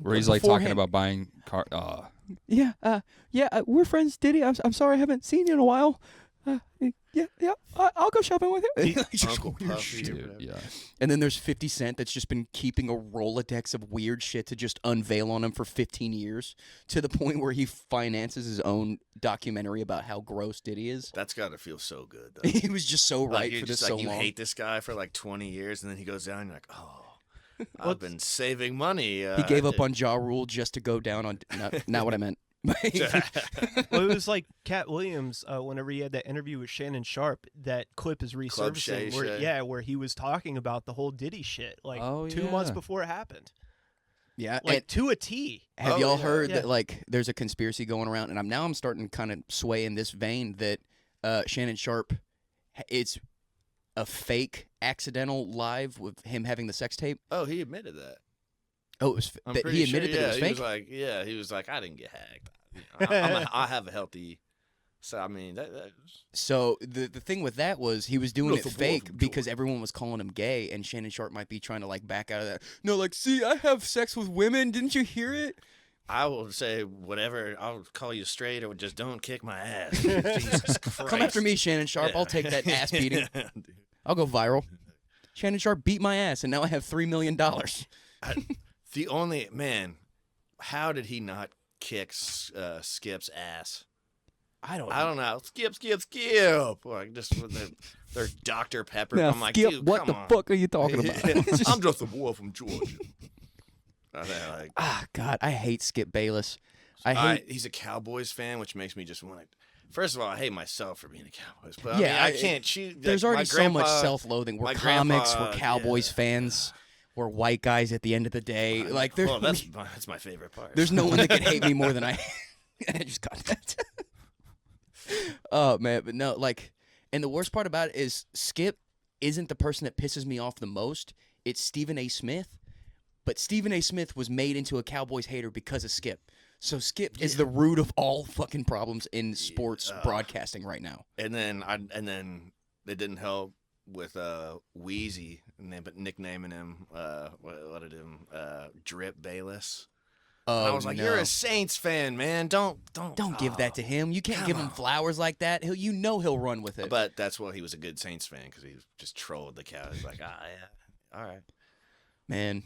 where he's like talking about buying car. we're friends, Diddy. I'm sorry I haven't seen you in a while. I'll go shopping with you. Uncle Puffy, Dude, yeah. And then there's 50 Cent that's just been keeping a Rolodex of weird shit to just unveil on him for 15 years, to the point where he finances his own documentary about how gross Diddy is. That's got to feel so good, though. He was just so right for this so long. You hate this guy for like 20 years, and then he goes down, and you're like, oh, I've been saving money. He gave up on Ja Rule just to go down on... Not what I meant. Well, it was like Cat Williams, whenever he had that interview with Shannon Sharp, that clip is resurfacing where he was talking about the whole Diddy shit, like 2 months before it happened. Yeah, like to a T. Have y'all heard that like there's a conspiracy going around, and I'm starting to kind of sway in this vein that Shannon Sharp, it's a fake accidental live with him having the sex tape. Oh, he admitted that. Oh, it was he admitted that it was fake? He was like, I didn't get hacked. I have a healthy... So, I mean... So, the thing with that was he was doing it fake because everyone was calling him gay, and Shannon Sharp might be trying to, like, back out of that. No, like, see, I have sex with women. Didn't you hear it? I will say whatever. I'll call you straight, or just don't kick my ass. Jesus Christ. Come after me, Shannon Sharp. I'll take that ass beating. I'll go viral. Shannon Sharp beat my ass, and now I have $3 million. The only man, how did he not kick Skip's ass? I don't know. Skip. Like just with their Dr. Pepper. Now, I'm like, Skip, dude, what the fuck are you talking about? I'm just a boy from Georgia. God, I hate Skip Bayless. He's a Cowboys fan, which makes me just want to. First of all, I hate myself for being a Cowboys, but I can't. There's already so much self-loathing. We're comics. We're Cowboys fans. We're white guys at the end of the day. Like, that's my favorite part. There's no one that can hate me more than I. I just got that. Oh man, but no, like, and the worst part about it is Skip isn't the person that pisses me off the most. It's Stephen A. Smith, but Stephen A. Smith was made into a Cowboys hater because of Skip. So Skip is the root of all fucking problems in sports broadcasting right now. And then it didn't help with Wheezy, but nicknaming him Drip Bayless. And I was like, you're a Saints fan, man. Don't give that to him. You can't give him flowers like that. He'll run with it. But that's why he was a good Saints fan, because he just trolled the cow. He's like, yeah, all right, man.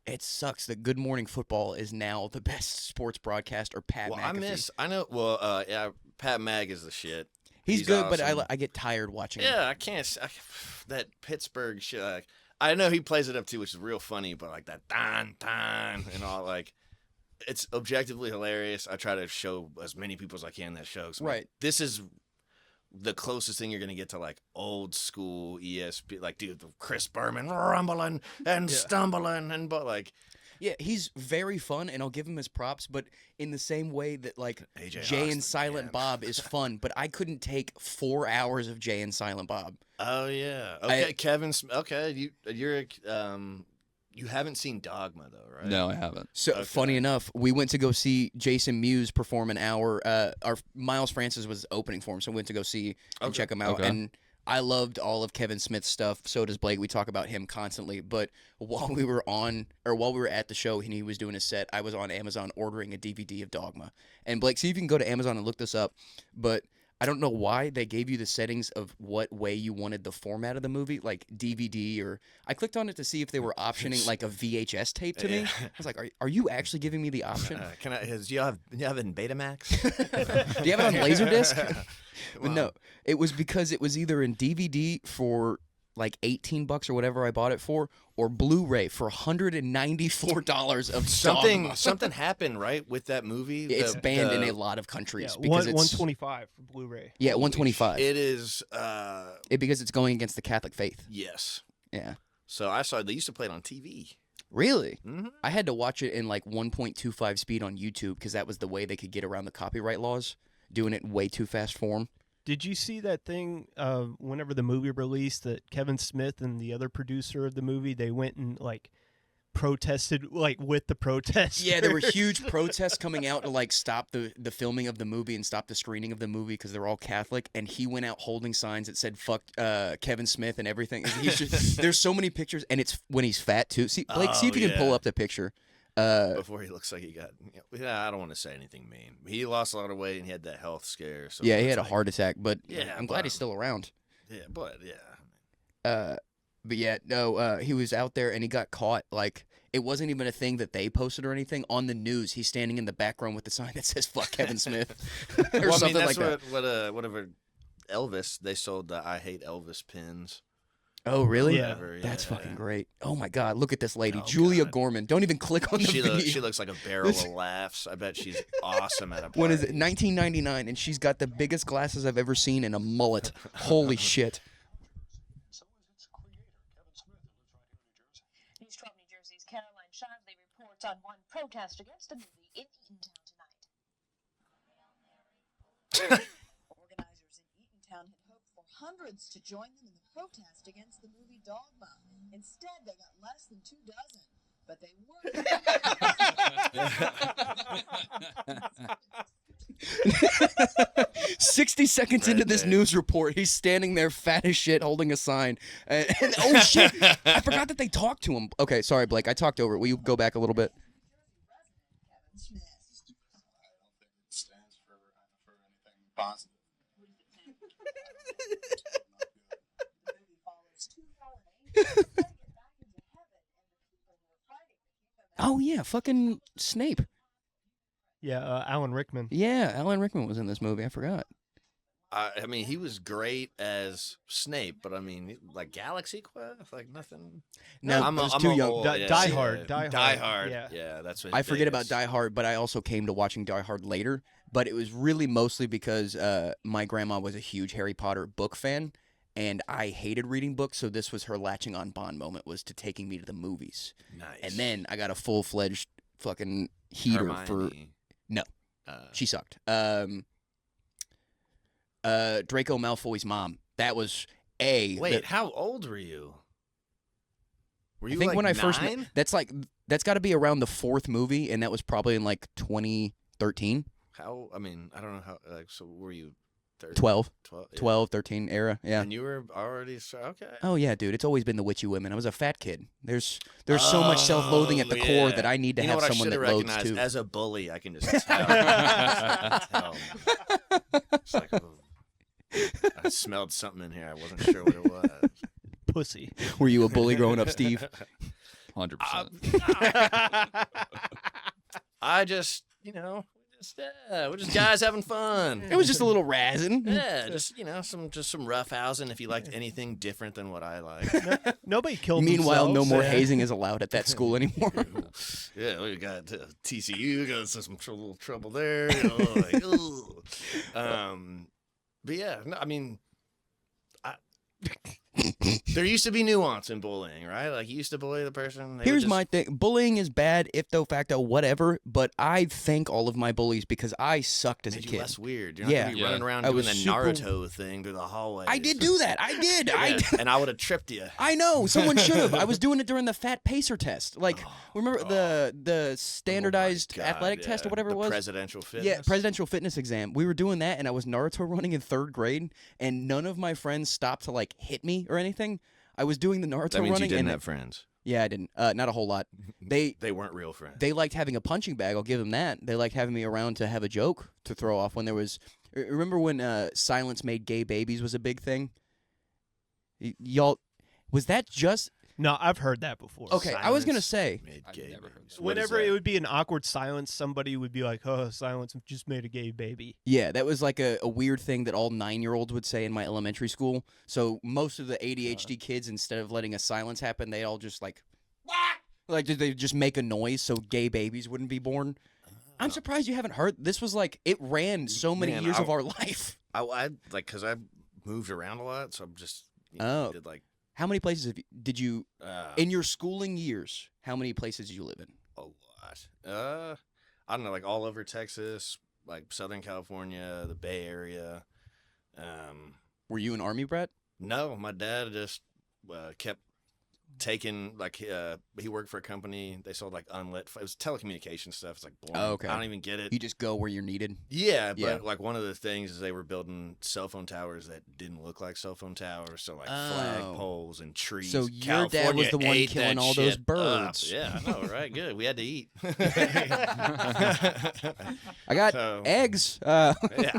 It sucks that Good Morning Football is now the best sports broadcaster. Pat McAfee. Pat Mag is the shit. He's good, awesome. But I get tired watching him. I can't. That Pittsburgh shit. I know he plays it up too, which is real funny, but like that dan and all, like, it's objectively hilarious. I try to show as many people as I can that show. Right. This is the closest thing you're gonna get to like old school ESP, like, dude, Chris Berman rumbling and stumbling but like. Yeah, he's very fun, and I'll give him his props, but in the same way that, like, AJ Jay Austin, and Silent Bob is fun, but I couldn't take 4 hours of Jay and Silent Bob. Oh, yeah. Okay, Kevin, you haven't seen Dogma, though, right? No, I haven't. So, funny enough, we went to go see Jason Mewes perform an hour. Our Miles Francis was opening for him, so we went to go see and check him out, and I loved all of Kevin Smith's stuff. So does Blake. We talk about him constantly. But while we were at the show and he was doing his set, I was on Amazon ordering a DVD of Dogma. And Blake, see if you can go to Amazon and look this up. But I don't know why they gave you the settings of what way you wanted the format of the movie, like DVD or... I clicked on it to see if they were optioning like a VHS tape to me. I was like, are you actually giving me the option? Do you have it in Betamax? Do you have it on Laserdisc? But no, it was because it was either in DVD for like $18 or whatever I bought it for, or Blu-ray for $194 of something happened, right, with that movie. It's banned in a lot of countries because it's 125 for Blu-ray. Yeah, 125. It is because it's going against the Catholic faith. Yes. Yeah. So I saw they used to play it on TV. Really? Mm-hmm. I had to watch it in like 1.25 speed on YouTube because that was the way they could get around the copyright laws, doing it in way too fast form. Did you see that thing whenever the movie released that Kevin Smith and the other producer of the movie, they went and like protested like with the protesters? Yeah, there were huge protests coming out to like stop the filming of the movie and stop the screening of the movie because they're all Catholic, and he went out holding signs that said fuck Kevin Smith and everything. There's so many pictures, and it's when he's fat too. See, Blake, see if you can pull up the picture. Before he looks like he got. Yeah, I don't want to say anything mean. He lost a lot of weight and he had that health scare. So yeah, he had a heart attack, but I'm glad he's still around. Yeah, but yeah. But yeah, no, he was out there and he got caught. Like, it wasn't even a thing that they posted or anything. On the news, he's standing in the background with the sign that says "Fuck Kevin Smith" or something that's like that. Whatever Elvis, they sold the "I Hate Elvis" pins. Oh, really? Yeah. That's fucking great. Oh my God, look at this lady, Julia Gorman. Don't even click on the video. She looks like a barrel of laughs. I bet she's awesome at a party. When is it? 1999, and she's got the biggest glasses I've ever seen and a mullet. Holy shit. News 12 New Jersey's Caroline Shively reports on one protest against a movie in Eatontown tonight. Organizers in Eatontown had hoped for hundreds to join them in the protest against the movie Dogma. Instead, they got less than 2 dozen, but they were. 60 seconds into this news report, he's standing there fat as shit holding a sign. And oh shit, I forgot that they talked to him. Okay, sorry, Blake, I talked over it. Will you go back a little bit? Positive. Oh yeah, fucking Snape. Yeah, Alan Rickman. Yeah, Alan Rickman was in this movie. I forgot. I mean, he was great as Snape, but I mean, like Galaxy Quest, like nothing. No, I'm too young. Old, Die Hard. Die Hard. Yeah, that's what. I forget about Die Hard, but I also came to watching Die Hard later. But it was really mostly because my grandma was a huge Harry Potter book fan, and I hated reading books, so this was her latching on Bond moment, was to taking me to the movies. Nice. And then I got a full-fledged fucking heater Hermione. for... No. She sucked. Draco Malfoy's mom. That was Wait, how old were you? Were you I think like when I 9? first met, that's got to be around the 4th movie, and that was probably in like 2013. How? I mean, I don't know how. Like, so were you? 13? 12. 12, yeah. 12, 13 era. Yeah. And you were already okay. Oh yeah, dude. It's always been the witchy women. I was a fat kid. There's so much self-loathing at the core that I need to have someone that loathes too. As a bully, I can just tell. It's like, I smelled something in here. I wasn't sure what it was. Pussy. Were you a bully growing up, Steve? 100%. I just, we're just guys having fun. It was just a little razzing. Yeah, just some rough housing if you liked anything different than what I like. Nobody killed Meanwhile, themselves. no more hazing is allowed at that school anymore. Yeah, we got TCU, got some little trouble there. But yeah, no, I mean, there used to be nuance in bullying, right? Like, you used to bully the person. Here's my thing. Bullying is bad, ipso facto, whatever, but I thank all of my bullies because I sucked as a kid. Less weird. You're not gonna be running around doing the Naruto thing through the hallway. I did do that. I did. And I would have tripped you. I know. Someone should have. I was doing it during the fat pacer test. Like, remember the standardized athletic test or whatever it was? Presidential fitness. Yeah, presidential fitness exam. We were doing that, and I was Naruto running in 3rd grade, and none of my friends stopped to, like, hit me or anything. I was doing the Naruto that means running. You didn't have friends. Yeah, I didn't. Not a whole lot. They weren't real friends. They liked having a punching bag. I'll give them that. They liked having me around to have a joke to throw off when there was. Remember when Silence Made Gay Babies was a big thing? Y'all, was that just? No, I've heard that before. Okay, I was gonna say. Whenever it would be an awkward silence, somebody would be like, "Oh, Silence just made a gay baby." Yeah, that was like a weird thing that all 9-year-olds would say in my elementary school. So most of the ADHD kids, instead of letting a silence happen, they all just like they just make a noise so gay babies wouldn't be born. I'm surprised you haven't heard. This was like it ran so many years of our life. I like because I moved around a lot, so I'm just did like. How many places did you in your schooling years? How many places did you live in? A lot. I don't know, like all over Texas, like Southern California, the Bay Area. Were you an Army brat? No, my dad just kept taking like he worked for a company. They sold like unlit. It was telecommunication stuff. It's like boring. Oh, okay. I don't even get it. You just go where you're needed. Yeah, but like one of the things is they were building cell phone towers that didn't look like cell phone towers. So like flag poles and trees. So your dad was the one killing all those birds. Up. Yeah, I know, right? Good. We had to eat. I got eggs. Yeah,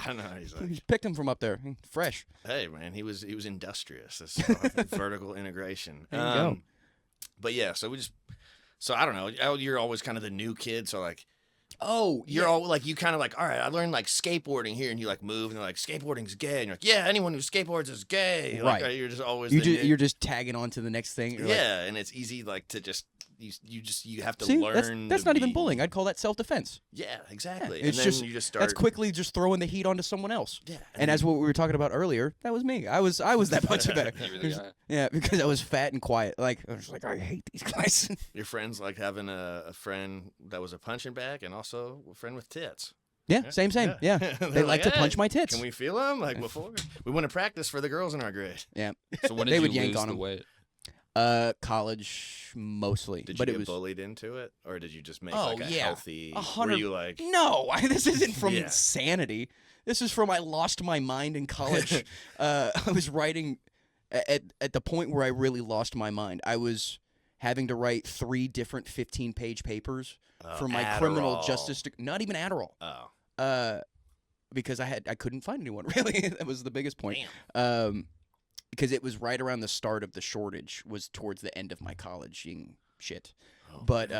I know. He's like, he picked them from up there, fresh. Hey man, he was industrious. That's vertical integration. There you go. But yeah, so I don't know. You're always kind of the new kid, so like, you're all like, you kind of like, all right, I learned like skateboarding here, and you like move, and they're like, skateboarding's gay, and you're like, yeah, anyone who skateboards is gay. Like, right. You're just always you're just tagging on to the next thing. You're yeah, and it's easy like to just you have to learn. That's not even bullying. I'd call that self-defense. Yeah, exactly. Yeah, it's and then you just start. That's quickly just throwing the heat onto someone else. Yeah. And as what we were talking about earlier, that was me. I was that punching bag. Yeah, because I was fat and quiet. Like I was like, I hate these guys. Your friends like having a friend that was a punching bag and also a friend with tits. Yeah, same. Yeah, they like to punch my tits. Can we feel them? Like before, we went to practice for the girls in our grade. Yeah. So when did they you would yank lose on the them. weight? College mostly. Did you but get it was bullied into it, or did you just make like a healthy? 100. Were you like, no, this isn't from insanity. This is from I lost my mind in college. I was writing at the point where I really lost my mind. I was having to write 3 different 15-page papers for my criminal justice. Not even Adderall. Oh. Because I couldn't find anyone really. That was the biggest point. Damn. Because it was right around the start of the shortage, was towards the end of my colleging shit. Oh, but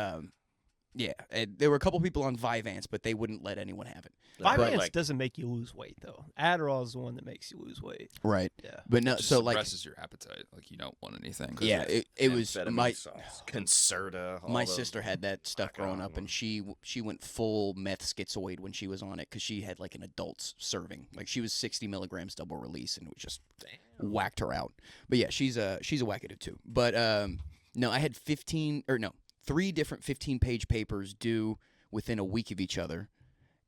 yeah, there were a couple people on Vyvanse, but they wouldn't let anyone have it. Vyvanse doesn't make you lose weight though. Adderall is the one that makes you lose weight. Right. Yeah. But no, It just so like suppresses your appetite. Like you don't want anything. yeah, it was my Concerta. My sister had that stuff growing up, and she went full meth schizoid when she was on it because she had like an adult's serving. Like she was 60 milligrams double release, and it was just whacked her out. But yeah, she's a wackadoo too. But no, I had 3 different 15-page papers due within a week of each other,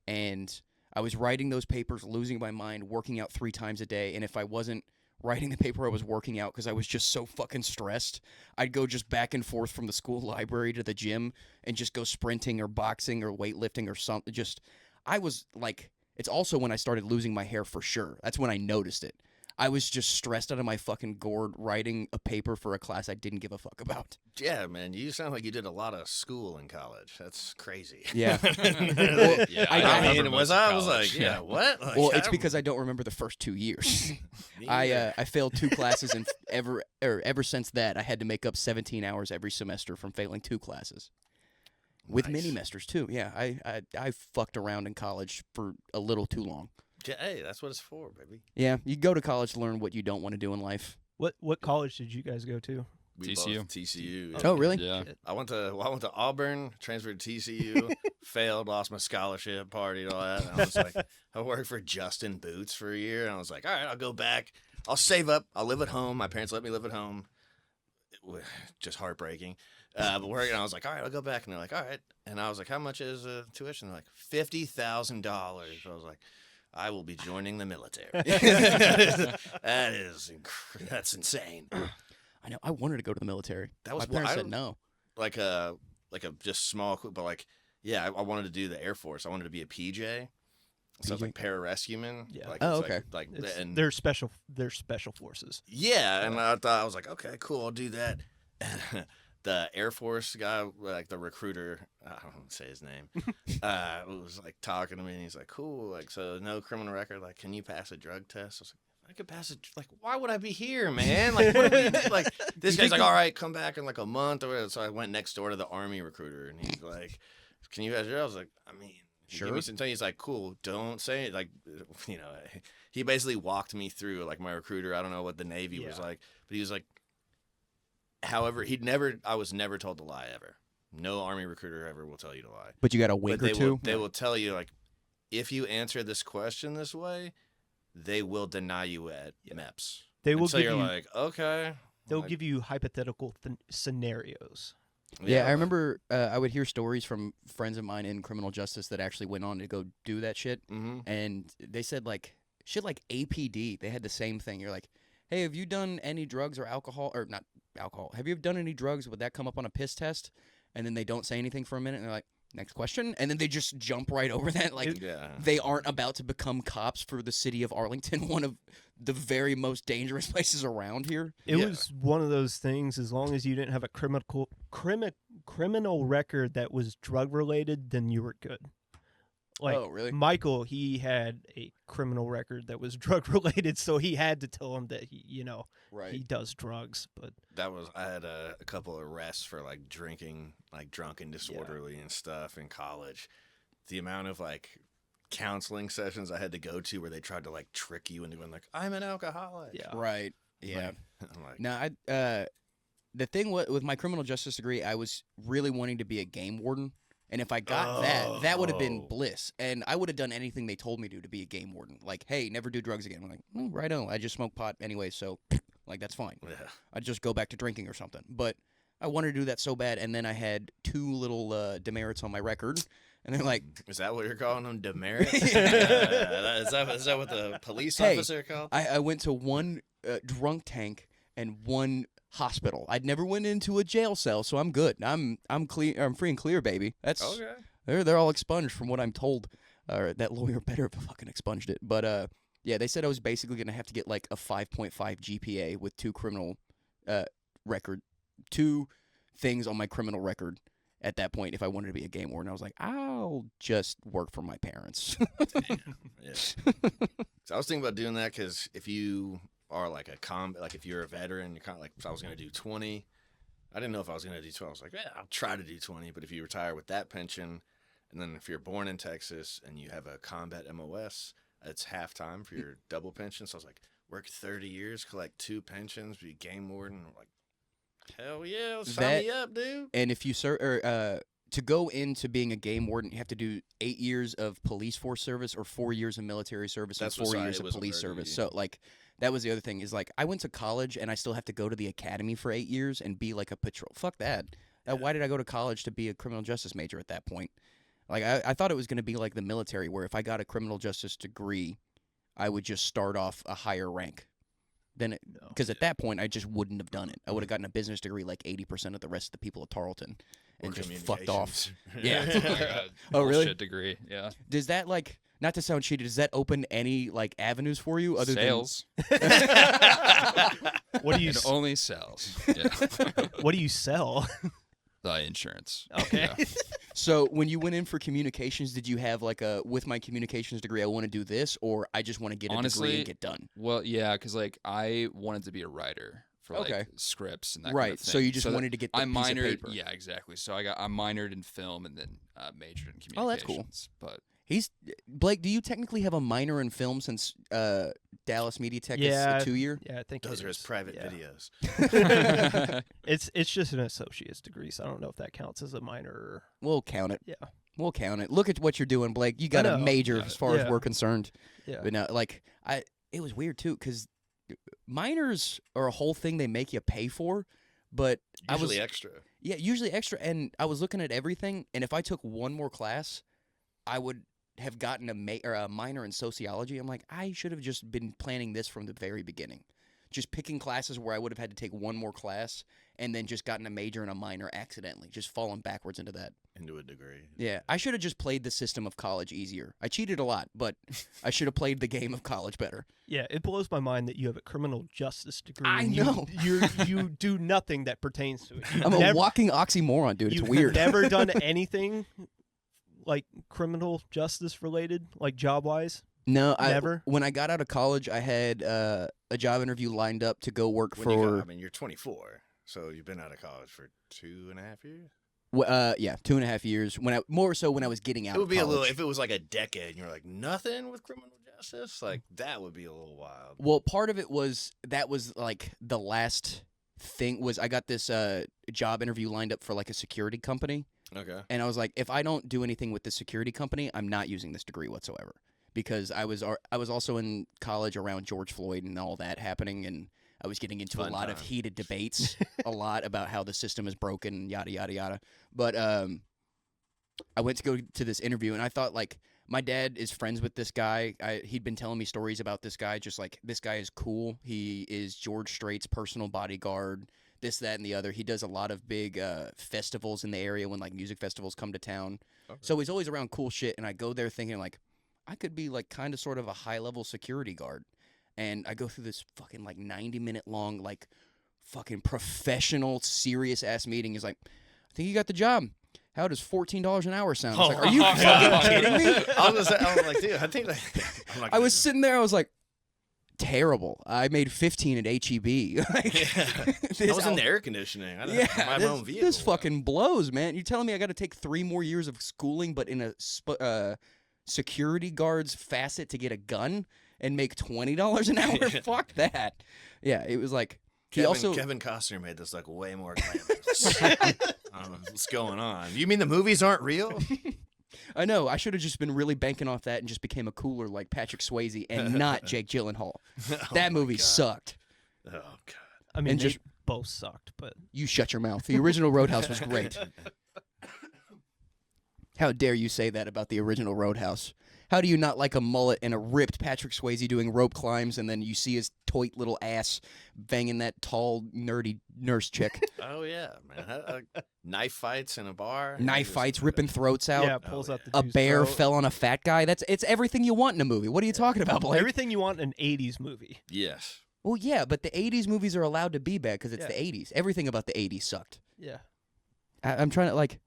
and I was writing those papers, losing my mind, working out 3 times a day, and if I wasn't writing the paper I was working out because I was just so fucking stressed, I'd go just back and forth from the school library to the gym and just go sprinting or boxing or weightlifting or something. I was like, it's also when I started losing my hair for sure. That's when I noticed it. I was just stressed out of my fucking gourd writing a paper for a class I didn't give a fuck about. Yeah, man, you sound like you did a lot of school in college. That's crazy. Yeah. Yeah, I was like, yeah, what? Like, well, it's because I don't remember the first 2 years. I failed 2 classes, and ever since that, I had to make up 17 hours every semester from failing 2 classes. With mini-mesters, too. Yeah, I fucked around in college for a little too long. Hey, that's what it's for, baby. Yeah, you go to college to learn what you don't want to do in life. What college did you guys go to? TCU. TCU. Oh, really? Yeah. I went to Auburn, transferred to TCU, failed, lost my scholarship, partied, all that. And I was like, I worked for Justin Boots for a year, and I was like, all right, I'll go back. I'll save up. I'll live at home. My parents let me live at home. Just heartbreaking. But working, I was like, all right, I'll go back. And they're like, all right. And I was like, how much is tuition? They're like, $50,000. I was like, I will be joining the military. That's insane. I know. I wanted to go to the military. That was my parents said no. Like a just small, but like, yeah, I wanted to do the Air Force. I wanted to be a PJ. So it's like pararescueman. Yeah. Like, oh, okay. And they're special forces. Yeah, and I thought, I was like, okay, cool, I'll do that. The Air Force guy, like the recruiter, I don't want to say his name, was like talking to me, and he's like, cool, like, so no criminal record, like, can you pass a drug test? I was like, I could pass it, like, why would I be here, man? Like, what are we, like, this guy's like, all right, come back in like a month or whatever. So I went next door to the Army recruiter, and he's like, can you pass it? I was like, I mean, sure. Give me some time. He's like, cool, don't say it. Like, you know, he basically walked me through, like, my recruiter, I don't know what the Navy was like, but he was like, however, I was never told to lie ever. No Army recruiter ever will tell you to lie. But you got a wink or two? They will tell you, like, if you answer this question this way, they will deny you at MEPS. They will. So you're like, okay. They'll give you hypothetical scenarios. Yeah, I remember I would hear stories from friends of mine in criminal justice that actually went on to go do that shit. Mm-hmm. And they said, like, shit like APD, they had the same thing. You're like, hey, have you done any drugs or alcohol? Or not alcohol. Have you ever done any drugs? Would that come up on a piss test? And then they don't say anything for a minute, and they're like, next question, and then they just jump right over that. Like they aren't about to become cops for the city of Arlington, one of the very most dangerous places around here. It was one of those things. As long as you didn't have a criminal record that was drug related, then you were good. Like, oh, really? Michael, he had a criminal record that was drug related, so he had to tell him that he does drugs. But I had a couple of arrests for like drinking, like drunk and disorderly and stuff in college. The amount of like counseling sessions I had to go to where they tried to like trick you into going like, I'm an alcoholic. Yeah. Right. Yeah. I'm like, now, the thing with my criminal justice degree, I was really wanting to be a game warden. And if I got that would have been bliss. And I would have done anything they told me to be a game warden. Like, hey, never do drugs again. I'm like, right on. I just smoke pot anyway, so like that's fine. Yeah. I'd just go back to drinking or something. But I wanted to do that so bad, and then I had 2 little demerits on my record. And they're like, is that what you're calling them, demerits? Is that what the police officer called? I went to 1 drunk tank and 1 hospital. I'd never went into a jail cell, so I'm good. I'm clear. I'm free and clear, baby. That's okay. They're all expunged from what I'm told. That lawyer better have fucking expunged it. But yeah, they said I was basically gonna have to get like a 5.5 GPA with 2 criminal record, 2 things on my criminal record at that point if I wanted to be a game warden. I was like, I'll just work for my parents. Yeah. So I was thinking about doing that because if you are like if you're a veteran, you're kind of like, if I was going to do 20, I didn't know if I was going to do 20. I was like, yeah, I'll try to do 20. But if you retire with that pension, and then if you're born in Texas and you have a combat MOS, it's half-time for your double pension. So I was like, work 30 years, collect 2 pensions, be a game warden. I'm like, hell yeah, sign me up, dude. And if you to go into being a game warden, you have to do 8 years of police force service or 4 years of military service and 4 years of police service. So like, that was the other thing is like, I went to college and I still have to go to the academy for 8 years and be like a patrol. Fuck that. Why did I go to college to be a criminal justice major at that point? Like, I thought it was going to be like the military where if I got a criminal justice degree, I would just start off a higher rank. Because at that point, I just wouldn't have done it. I would have gotten a business degree like 80% of the rest of the people at Tarleton and just fucked off. Yeah. Oh, really? Bullshit degree. Yeah. Does that like, not to sound cheated, does that open any like avenues for you other sales? Than What do you? It only sells. Yeah. What do you sell? Insurance. Okay. Yeah. So when you went in for communications, did you have like with my communications degree, I want to do this, or I just want to get a degree and get done? Well, yeah, because like I wanted to be a writer for like scripts and that kind of thing. So you just wanted to get the piece of paper. Yeah, exactly. So I minored in film and then majored in communications. Oh, that's cool. But Blake, do you technically have a minor in film since Dallas Media Tech is a 2-year? Yeah, I think those are his private videos. It's just an associate's degree, so I don't know if that counts as a minor. We'll count it. Yeah, we'll count it. Look at what you're doing, Blake. You got a major as far as we're concerned. Yeah, but no, like it was weird too because minors are a whole thing they make you pay for, but usually extra. Yeah, usually extra. And I was looking at everything, and if I took one more class, I would have gotten a minor in sociology. I'm like, I should have just been planning this from the very beginning. Just picking classes where I would have had to take one more class and then just gotten a major and a minor accidentally, just falling backwards into that. Into a degree. Yeah, I should have just played the system of college easier. I cheated a lot, but I should have played the game of college better. Yeah, it blows my mind that you have a criminal justice degree. I know. You do nothing that pertains to it. I'm a walking oxymoron, dude. It's weird. You've never done anything like criminal justice related, like job wise? No, never. When I got out of college, I had a job interview lined up to go work for. You're 24, so you've been out of college for 2.5 years. Yeah, 2.5 years. When I was getting out. It would be of college. a little if it was like a decade, and you're like nothing with criminal justice. Like that would be a little wild. Well, part of it was like the last thing was I got this job interview lined up for like a security company. Okay. And I was like, if I don't do anything with the security company, I'm not using this degree whatsoever. Because I was also in college around George Floyd and all that happening, and I was getting into a lot of heated debates, a lot about how the system is broken, yada yada yada. But I went to go to this interview, and I thought like my dad is friends with this guy. He'd been telling me stories about this guy, just like this guy is cool. He is George Strait's personal bodyguard. this, that, and the other. He does a lot of big festivals in the area when like music festivals come to town. Okay. So he's always around cool shit, and I go there thinking like I could be like kind of sort of a high-level security guard. And I go through this fucking like 90-minute long like fucking professional serious ass meeting. He's like, I think you got the job. How does $14 an hour sound? I was like, are you fucking kidding me? I was like, dude, I think I was sitting there. I was like, terrible. I made 15 at HEB. Like, I was in the air conditioning. I didn't have my own vehicle. This fucking blows, man. You're telling me I got to take 3 more years of schooling, but in a security guard's facet to get a gun and make $20 an hour? Fuck that. Yeah, it was like Kevin Costner made this like way more glamorous. I don't know what's going on. You mean the movies aren't real? I know. I should have just been really banking off that and just became a cooler like Patrick Swayze and not Jake Gyllenhaal. That movie sucked. Oh God. I mean, they both sucked, but you shut your mouth. The original Roadhouse was great. How dare you say that about the original Roadhouse? How do you not like a mullet and a ripped Patrick Swayze doing rope climbs, and then you see his toit little ass banging that tall, nerdy nurse chick? Oh, yeah, man. Knife fights in a bar. Knife fights, ripping throats out. Yeah, pulls out the A bear throat. fell on a fat guy. It's everything you want in a movie. What are you talking about, Blake? Everything you want in an 80s movie. Yes. Well, yeah, but the 80s movies are allowed to be bad because it's the 80s. Everything about the 80s sucked. Yeah. I'm trying to, like,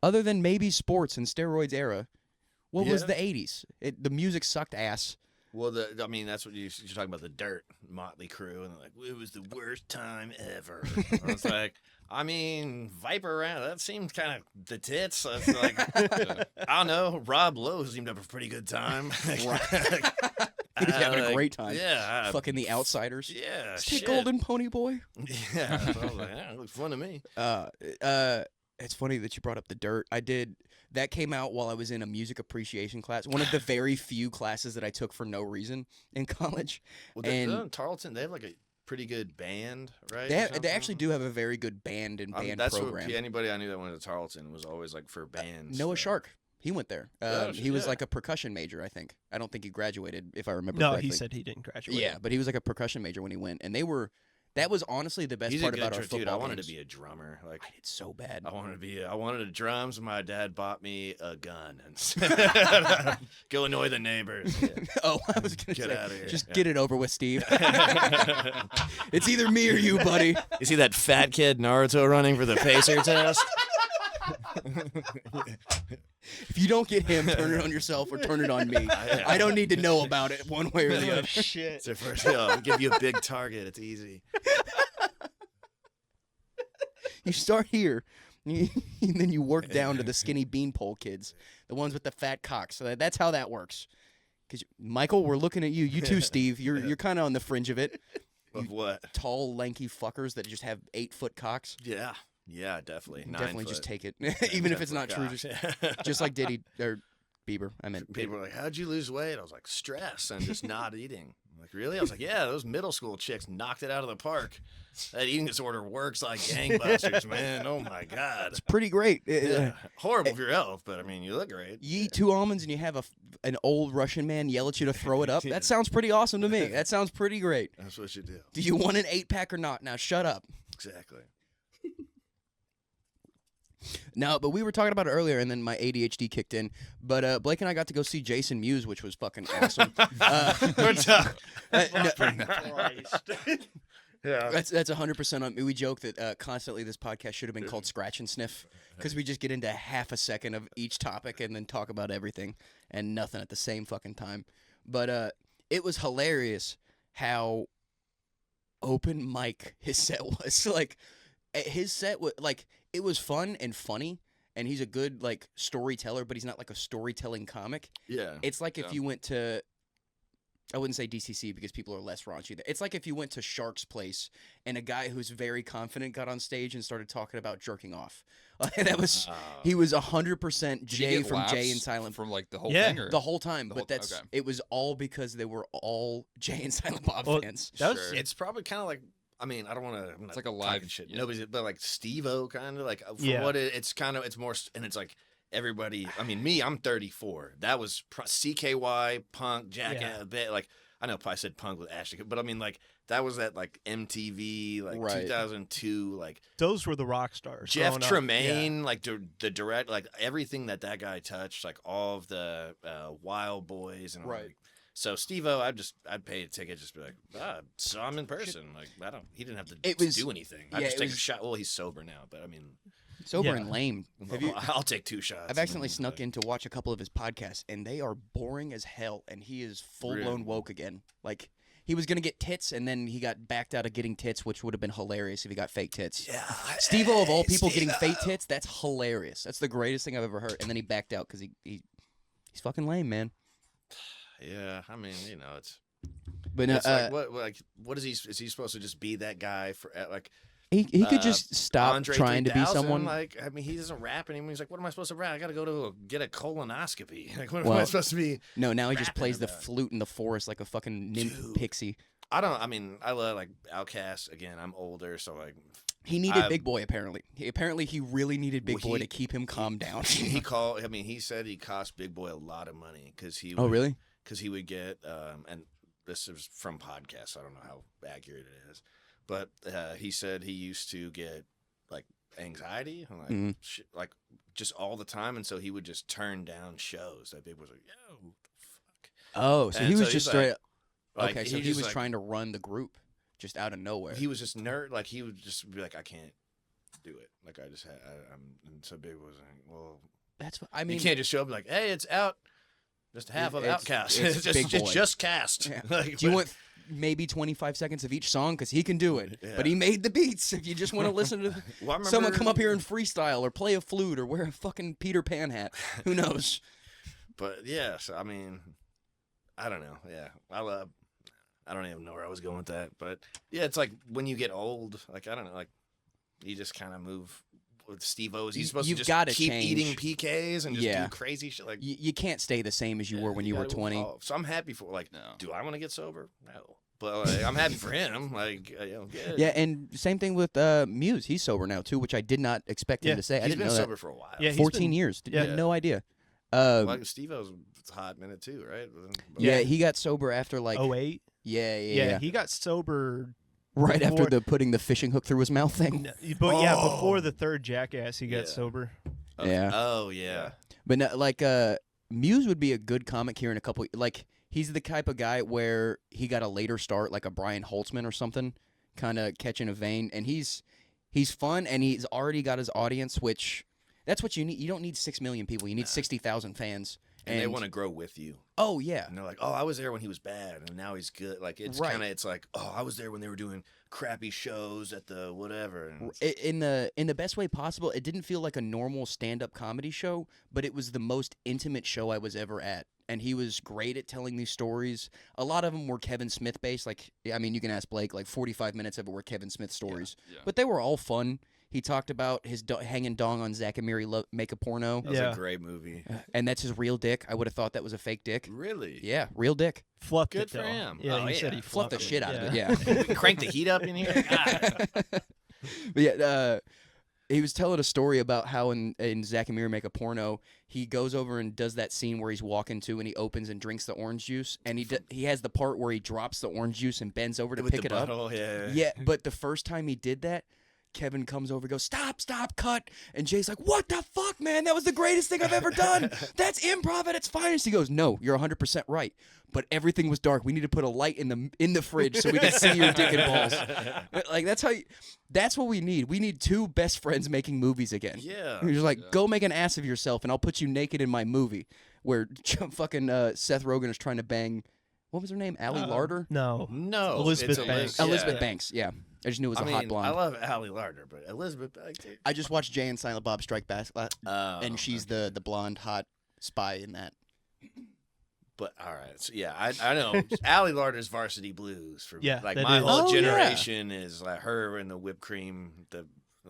other than maybe sports and steroids era, what was the 80s? The music sucked ass. Well, I mean, that's what you're talking about, the Dirt, Motley Crue, and like, it was the worst time ever. I was like, I mean, Viper Round, that seemed kind of the tits. I was like, I don't know, Rob Lowe seemed to have a pretty good time. He was having a great time. Yeah. Fucking The Outsiders. Yeah, Stick Golden Pony Boy. Yeah. I was like, it looks fun to me. It's funny that you brought up the Dirt. That came out while I was in a music appreciation class, one of the very few classes that I took for no reason in college. Well, and Tarleton, they have like a pretty good band, right? They actually do have a very good band and band program. What anybody I knew that went to Tarleton was always like for bands. Noah Shark. He went there. He was like a percussion major, I think. I don't think he graduated, if I remember correctly. No, he said he didn't graduate. Yeah, but he was like a percussion major when he went. And that was honestly the best part about our football dude, I wanted games. to be a drummer. Like, I did so bad. I wanted drums. My dad bought me a gun and go annoy the neighbors. Yeah. Oh, I was gonna get out of here. Just get it over with, Steve. It's either me or you, buddy. You see that fat kid Naruto running for the pacer test? If you don't get him, turn it on yourself or turn it on me. I don't need to know about it one way or the other. Shit. So first, I'll give you a big target. It's easy. You start here, and then you work down to the skinny beanpole kids, the ones with the fat cocks. So that's how that works. Because Michael, we're looking at you. You too, Steve. You're kind of on the fringe of it. Of what? Tall, lanky fuckers that just have 8-foot cocks. Yeah. Yeah, definitely. Definitely just take it, even if it's not true. Just like Diddy or Bieber. I meant people were like, "How'd you lose weight?" I was like, "Stress and just not eating." I'm like, really? I was like, "Yeah, those middle school chicks knocked it out of the park. That eating disorder works like gangbusters, man. Oh my god, it's pretty great. Horrible for your health, but I mean, you look great. You eat 2 almonds and you have an old Russian man yell at you to throw it up. That sounds pretty awesome to me. That sounds pretty great. That's what you do. Do you want an 8-pack or not? Now shut up. Exactly. No, but we were talking about it earlier, and then my ADHD kicked in. But Blake and I got to go see Jason Mewes, which was fucking awesome. Yeah, that's 100% on me. We joke that constantly this podcast should have been called Scratch and Sniff because we just get into half a second of each topic and then talk about everything and nothing at the same fucking time. But it was hilarious how open mic his set was. Like his set was like. It was fun and funny, and he's a good like storyteller, but he's not like a storytelling comic. Yeah. It's like if you went to, I wouldn't say DCC because people are less raunchy there. It's like if you went to Shark's Place and a guy who's very confident got on stage and started talking about jerking off. He was 100% Jay from Jay and Silent from like the whole thing, or? The whole time. But it was all because they were all Jay and Silent Bob fans. It's probably kind of like. I mean, I don't want to. It's like a live shit. Yeah. Nobody's, but like Steve-O, kind of like what it's kind of. It's more, and it's like everybody. I mean, me, I'm 34. That was CKY, Punk, Jackass. Like I know, I said Punk with Ashley, but I mean, like that was at like MTV, like 2002, like those were the rock stars. Jeff Tremaine, like the direct, like everything that guy touched, like all of the Wild Boys and So Steve-O, I'd pay a ticket, just be like, saw him in person. Like he didn't have to do anything. I just take a shot. Well, he's sober now, but I mean, sober and lame. I'll take 2 shots. I've accidentally snuck in to watch a couple of his podcasts, and they are boring as hell. And he is full blown woke again. Like he was gonna get tits, and then he got backed out of getting tits, which would have been hilarious if he got fake tits. Yeah, Steve-O of all people getting fake tits, that's hilarious. That's the greatest thing I've ever heard. And then he backed out because he's fucking lame, man. Yeah, I mean, it's. But it's what is he? Is he supposed to just be that guy for like? He could just stop Andre trying to be someone. Like, I mean, he doesn't rap anymore. He's like, what am I supposed to rap? I got to go to get a colonoscopy. Like, what am I supposed to be? No, now he just plays the flute in the forest like a fucking nymph pixie. I love like Outkast. Again, I'm older, so like. He needed Big Boy apparently. He really needed Big Boy to keep him calm down. He said he cost Big Boy a lot of money because he. Oh really? Because he would get and this is from podcasts. I don't know how accurate it is. But he said he used to get like anxiety and like just all the time, and so he would just turn down shows. That Big was like, "Yo, what the fuck?" Oh, so he was just straight. Like, okay, so he was trying to run the group just out of nowhere. He was just nerd. Like he would just be like, "I can't do it." Like I just had. And so Big was like, "Well, that's what I mean. You can't just show up and like, hey, it's out." Just half of Outkast. It's just cast. Yeah. Like, do you want maybe 25 seconds of each song? Because he can do it. Yeah. But he made the beats. If you just want to listen to someone come up here and freestyle or play a flute or wear a fucking Peter Pan hat. Who knows? But, yeah. So, I mean, I don't know. Yeah. I don't even know where I was going with that. But, yeah, it's like when you get old, like, I don't know, like, you just kind of move. With Steve-O's, he's supposed to just keep eating PKs and just do crazy shit. Like you can't stay the same as you were when you were 20. Evolve. So I'm happy for do I want to get sober? No, but like, I'm happy for him. Like good. Yeah, and same thing with Muse. He's sober now too, which I did not expect him to say. I didn't know sober for a while. Yeah, 14 years. Had no idea. Like Steve-O's a hot minute too, right? Yeah, he got sober after like 08. Yeah. He got sober. Right after putting the fishing hook through his mouth thing. But before the third Jackass, he got sober. Yeah. Oh, yeah. But no, like, Muse would be a good comic here in a couple. Like, he's the type of guy where he got a later start, like a Brian Holtzman or something, kind of catching a vein. And he's fun, and he's already got his audience, which that's what you need. You don't need 6 million people. You need 60,000 fans. And they want to grow with you. Oh, yeah. And they're like, I was there when he was bad, and now he's good. Like, it's kind of, it's like, I was there when they were doing crappy shows at the whatever. In the best way possible, it didn't feel like a normal stand-up comedy show, but it was the most intimate show I was ever at. And he was great at telling these stories. A lot of them were Kevin Smith-based. Like, I mean, you can ask Blake, like 45 minutes of it were Kevin Smith stories. Yeah. But they were all fun. He talked about his hanging dong on Zach and Miri Make a Porno. That was a great movie. And that's his real dick. I would have thought that was a fake dick. Really? Yeah, real dick. Fluffed Good it, for him. Yeah, he said he fluffed the shit out of it. Yeah. Crank the heat up in here. But yeah, he was telling a story about how in Zach and Miri Make a Porno, he goes over and does that scene where he's walking to and he opens and drinks the orange juice, and he has the part where he drops the orange juice and bends over to pick it up. Yeah, but the first time he did that, Kevin comes over and goes, stop, cut. And Jay's like, what the fuck, man? That was the greatest thing I've ever done. That's improv at its finest. He goes, no, you're 100% right. But everything was dark. We need to put a light in the fridge so we can see your dick and balls. Like, that's what we need. We need 2 best friends making movies again. Yeah. You're just like, go make an ass of yourself and I'll put you naked in my movie. Where fucking Seth Rogen is trying to bang, what was her name? Allie Larder? No. Elizabeth Banks. Elizabeth Banks, yeah. I just knew it was a hot blonde. I love Allie Larder, but Elizabeth Banks. I just watched Jay and Silent Bob Strike Back, and she's the blonde hot spy in that. But all right, so yeah, I know Allie Larder's Varsity Blues for yeah, like my whole generation is like her and the whipped cream.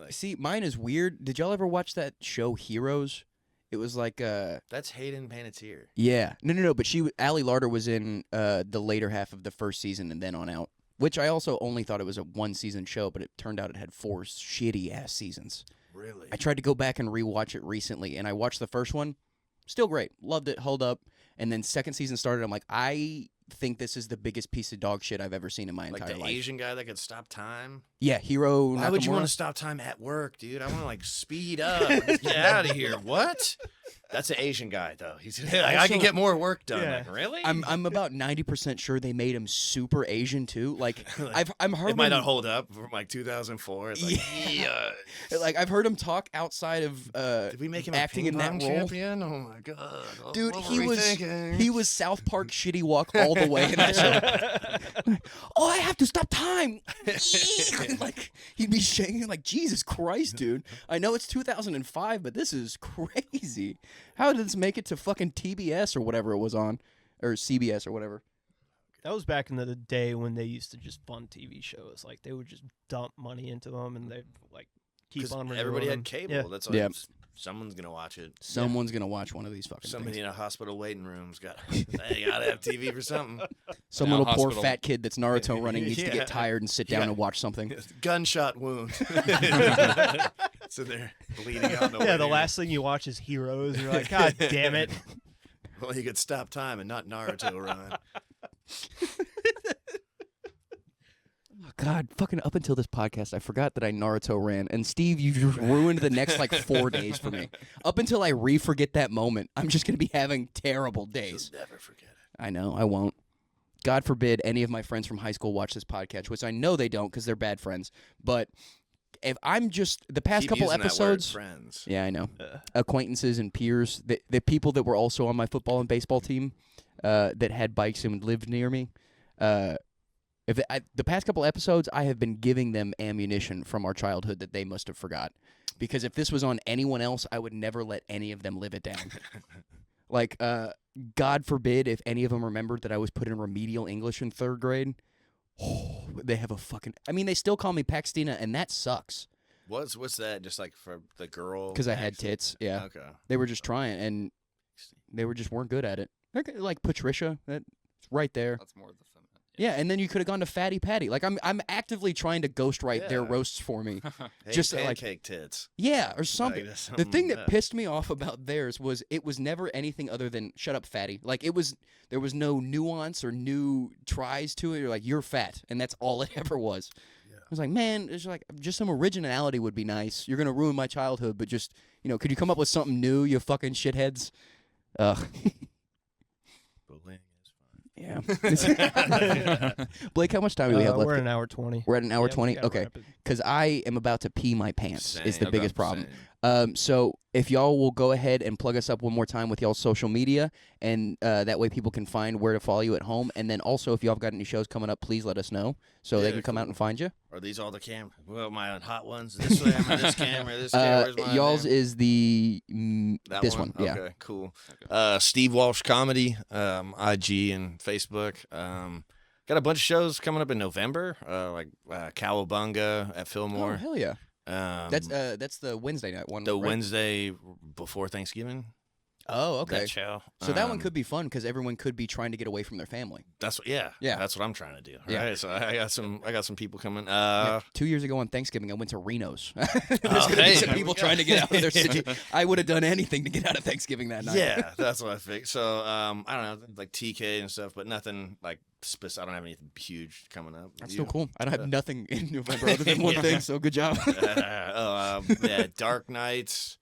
See, mine is weird. Did y'all ever watch that show Heroes? It was like that's Hayden Panettiere. Yeah, no. But Allie Larder was in the later half of the first season and then on out. Which I also only thought it was a 1-season show, but it turned out it had 4 shitty-ass seasons. Really? I tried to go back and rewatch it recently, and I watched the first one. Still great. Loved it. Hold up. And then second season started. I'm like, I think this is the biggest piece of dog shit I've ever seen in my entire life. Like the Asian guy that could stop time? Yeah, Hiro Why would you Nakamura. want to stop time at work, dude? I want to like speed up. Get out of here. What? That's an Asian guy, though. He's like, I can get more work done. Yeah. Like, really? I'm about 90% sure they made him super Asian too. Like I'm heard it might him, not hold up from like 2004. It's like, yeah. Like I've heard him talk outside of Did we make him acting a in that ping-pong role. champion? Oh my god, Dude, what he were we was thinking? he was South Park shitty walk all the way in that show. Oh, I have to stop time. Like he'd be shaking like Jesus Christ, dude. I know it's 2005, but this is crazy. How did this make it to fucking TBS or whatever it was on, or CBS or whatever? That was back in the day when they used to just fund TV shows. Like they would just dump money into them, and they'd like keep on. Everybody had them. cable. Yeah. That's like, someone's gonna watch it. Someone's gonna watch one of these fucking Somebody things. in a hospital waiting room's got. They gotta have TV for something. Some Now little poor hospital. fat kid that's Naruto running needs to Yeah. get tired and sit down Yeah. and watch something. Gunshot wound. So they're bleeding out. In the Yeah, the waiting last thing you watch is Heroes. You're like, God damn it. room. Well, you could stop time and not Naruto run. Oh, God, fucking up until this podcast, I forgot that I Naruto ran. And Steve, you just ruined the next like 4 days for me. Up until I re-forget that moment, I'm just going to be having terrible days. You'll never forget it. I know, I won't. God forbid any of my friends from high school watch this podcast, which I know they don't because they're bad friends. But if I'm just, the past Keep couple using that word, episodes. friends. Yeah, I know. Acquaintances and peers, the people that were also on my football and baseball team that had bikes and lived near me. The past couple episodes, I have been giving them ammunition from our childhood that they must have forgot. Because if this was on anyone else, I would never let any of them live it down. Like, God forbid if any of them remembered that I was put in remedial English in 3rd grade. Oh, they have a fucking... I mean, they still call me Paxton, and that sucks. What's that? Just like for the girl? Because I had tits, yeah. Okay. They were just trying, and they were just weren't good at it. Like Patricia, that's right there. That's more of the feminine. Yeah, and then you could have gone to Fatty Patty. Like I'm actively trying to ghostwrite their Yeah. roasts for me. Hey, Just like pancake tits. yeah, or something. that's The thing that yeah. pissed me off about theirs was it was never anything other than shut up, fatty. Like there was no nuance or new tries to it. You're like, you're fat, and that's all it ever was. Yeah. I was like, man, it's like just some originality would be nice. You're gonna ruin my childhood, but just could you come up with something new, you fucking shitheads? Ugh. Bullying Yeah. Blake, how much time do we have left? We're at an hour 20. We're at an hour Yeah, 20? we gotta Okay. wrap it. Because I am about to pee my pants is the Same. biggest problem. So if y'all will go ahead and plug us up one more time with y'all's social media, and that way people can find where to follow you at home. And then also, if y'all have got any shows coming up, please let us know so they Yeah, can come out cool. and find you. Are these all the Well, my hot ones. This way, I'm on this camera. This camera. Where's mine? Y'all's is the That this one. Yeah. Okay, cool. Steve Walsh Comedy, IG and Facebook. Got a bunch of shows coming up in November, like Cowabunga at Fillmore. Oh hell yeah! That's the Wednesday night one. the right? Wednesday before Thanksgiving. Oh okay. That show. So that one could be fun because everyone could be trying to get away from their family. That's Yeah. That's what I'm trying to do. Yeah. Right. So I got some people coming. Yeah, 2 years ago on Thanksgiving, I went to Reno's. There's Oh, gonna be hey, some there people we trying to get out of their go. city. I would have done anything to get out of Thanksgiving that night. Yeah, that's what I think. So I don't know, like TK and stuff, but nothing like specific. I don't have anything huge coming up. That's You? still cool. I don't have nothing in November other than one thing, so good job. Yeah, Dark Knights.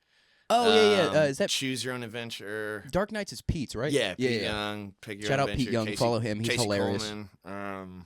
Oh yeah. Is that Choose Your Own Adventure? Dark Knights? Is Pete's right? Yeah, Pete Young. Pick Your Shout Own out Pete Adventure. Young. Casey, Follow him. He's Casey hilarious. Coleman.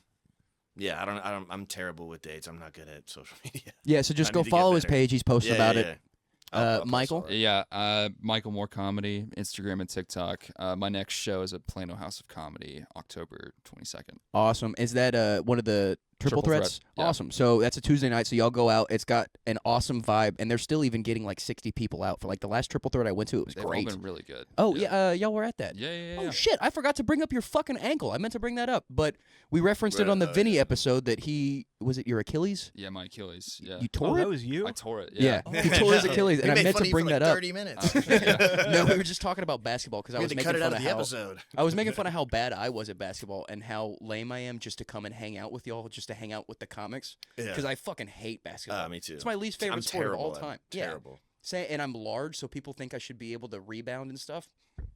Yeah, I don't. I'm terrible with dates. I'm not good at social media. Yeah, so just I go need to get follow his better. page. He's posted Yeah, about yeah, it. yeah. I'll post Michael? all that. Yeah, Michael Moore Comedy, Instagram and TikTok. My next show is at Plano House of Comedy, October 22nd. Awesome. Is that one of the triple Triple threats? threat, yeah. Awesome. So that's a Tuesday night. So y'all go out. It's got an awesome vibe, and they're still even getting like 60 people out for like the last triple threat I went to. It was They've great. all been really good. Oh yeah, y'all were at that. Yeah. Oh shit! I forgot to bring up your fucking ankle. I meant to bring that up, but we referenced it on the Vinny episode that he was it your Achilles? Yeah, my Achilles. Yeah. You Oh, tore that it. was you? I tore it. Yeah, Yeah. he tore his Achilles, and We I made meant fun to of you bring for like that up. 30 minutes. No, we were just talking about basketball because I We was had to making cut it fun out of of the how episode. I was making fun of how bad I was at basketball and how lame I am just to come and hang out with y'all, just to hang out with the comics. Yeah. Because I fucking hate basketball. Me too. It's my least favorite I'm sport of all terrible at it. time. Yeah. Terrible. And I'm large, so people think I should be able to rebound and stuff.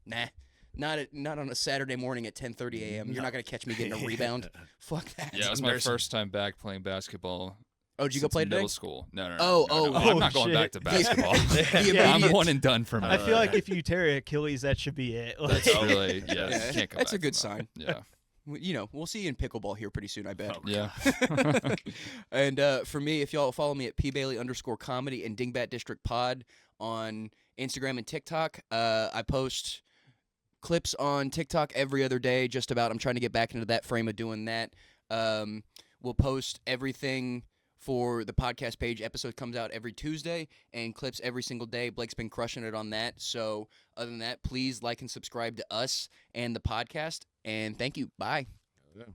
Nah. Not on a Saturday morning at 10:30 a.m. You're not gonna catch me getting a rebound. Fuck that. Yeah, it was my first time back playing basketball. Oh, did you go play today? Middle school. No. Oh, I'm not going back to basketball. I'm one and done for me. I feel like if you tear Achilles, that should be it. That's really, can't come that's back a good sign. Yeah. We'll see you in pickleball here pretty soon, I bet. Oh, yeah. And for me, if y'all follow me at pbailey_comedy and Dingbat District Pod on Instagram and TikTok, I post clips on TikTok every other day, just about. I'm trying to get back into that frame of doing that. We'll post everything for the podcast page. Episode comes out every Tuesday and clips every single day. Blake's been crushing it on that. So other than that, please like and subscribe to us and the podcast. And thank you. Bye. Yeah.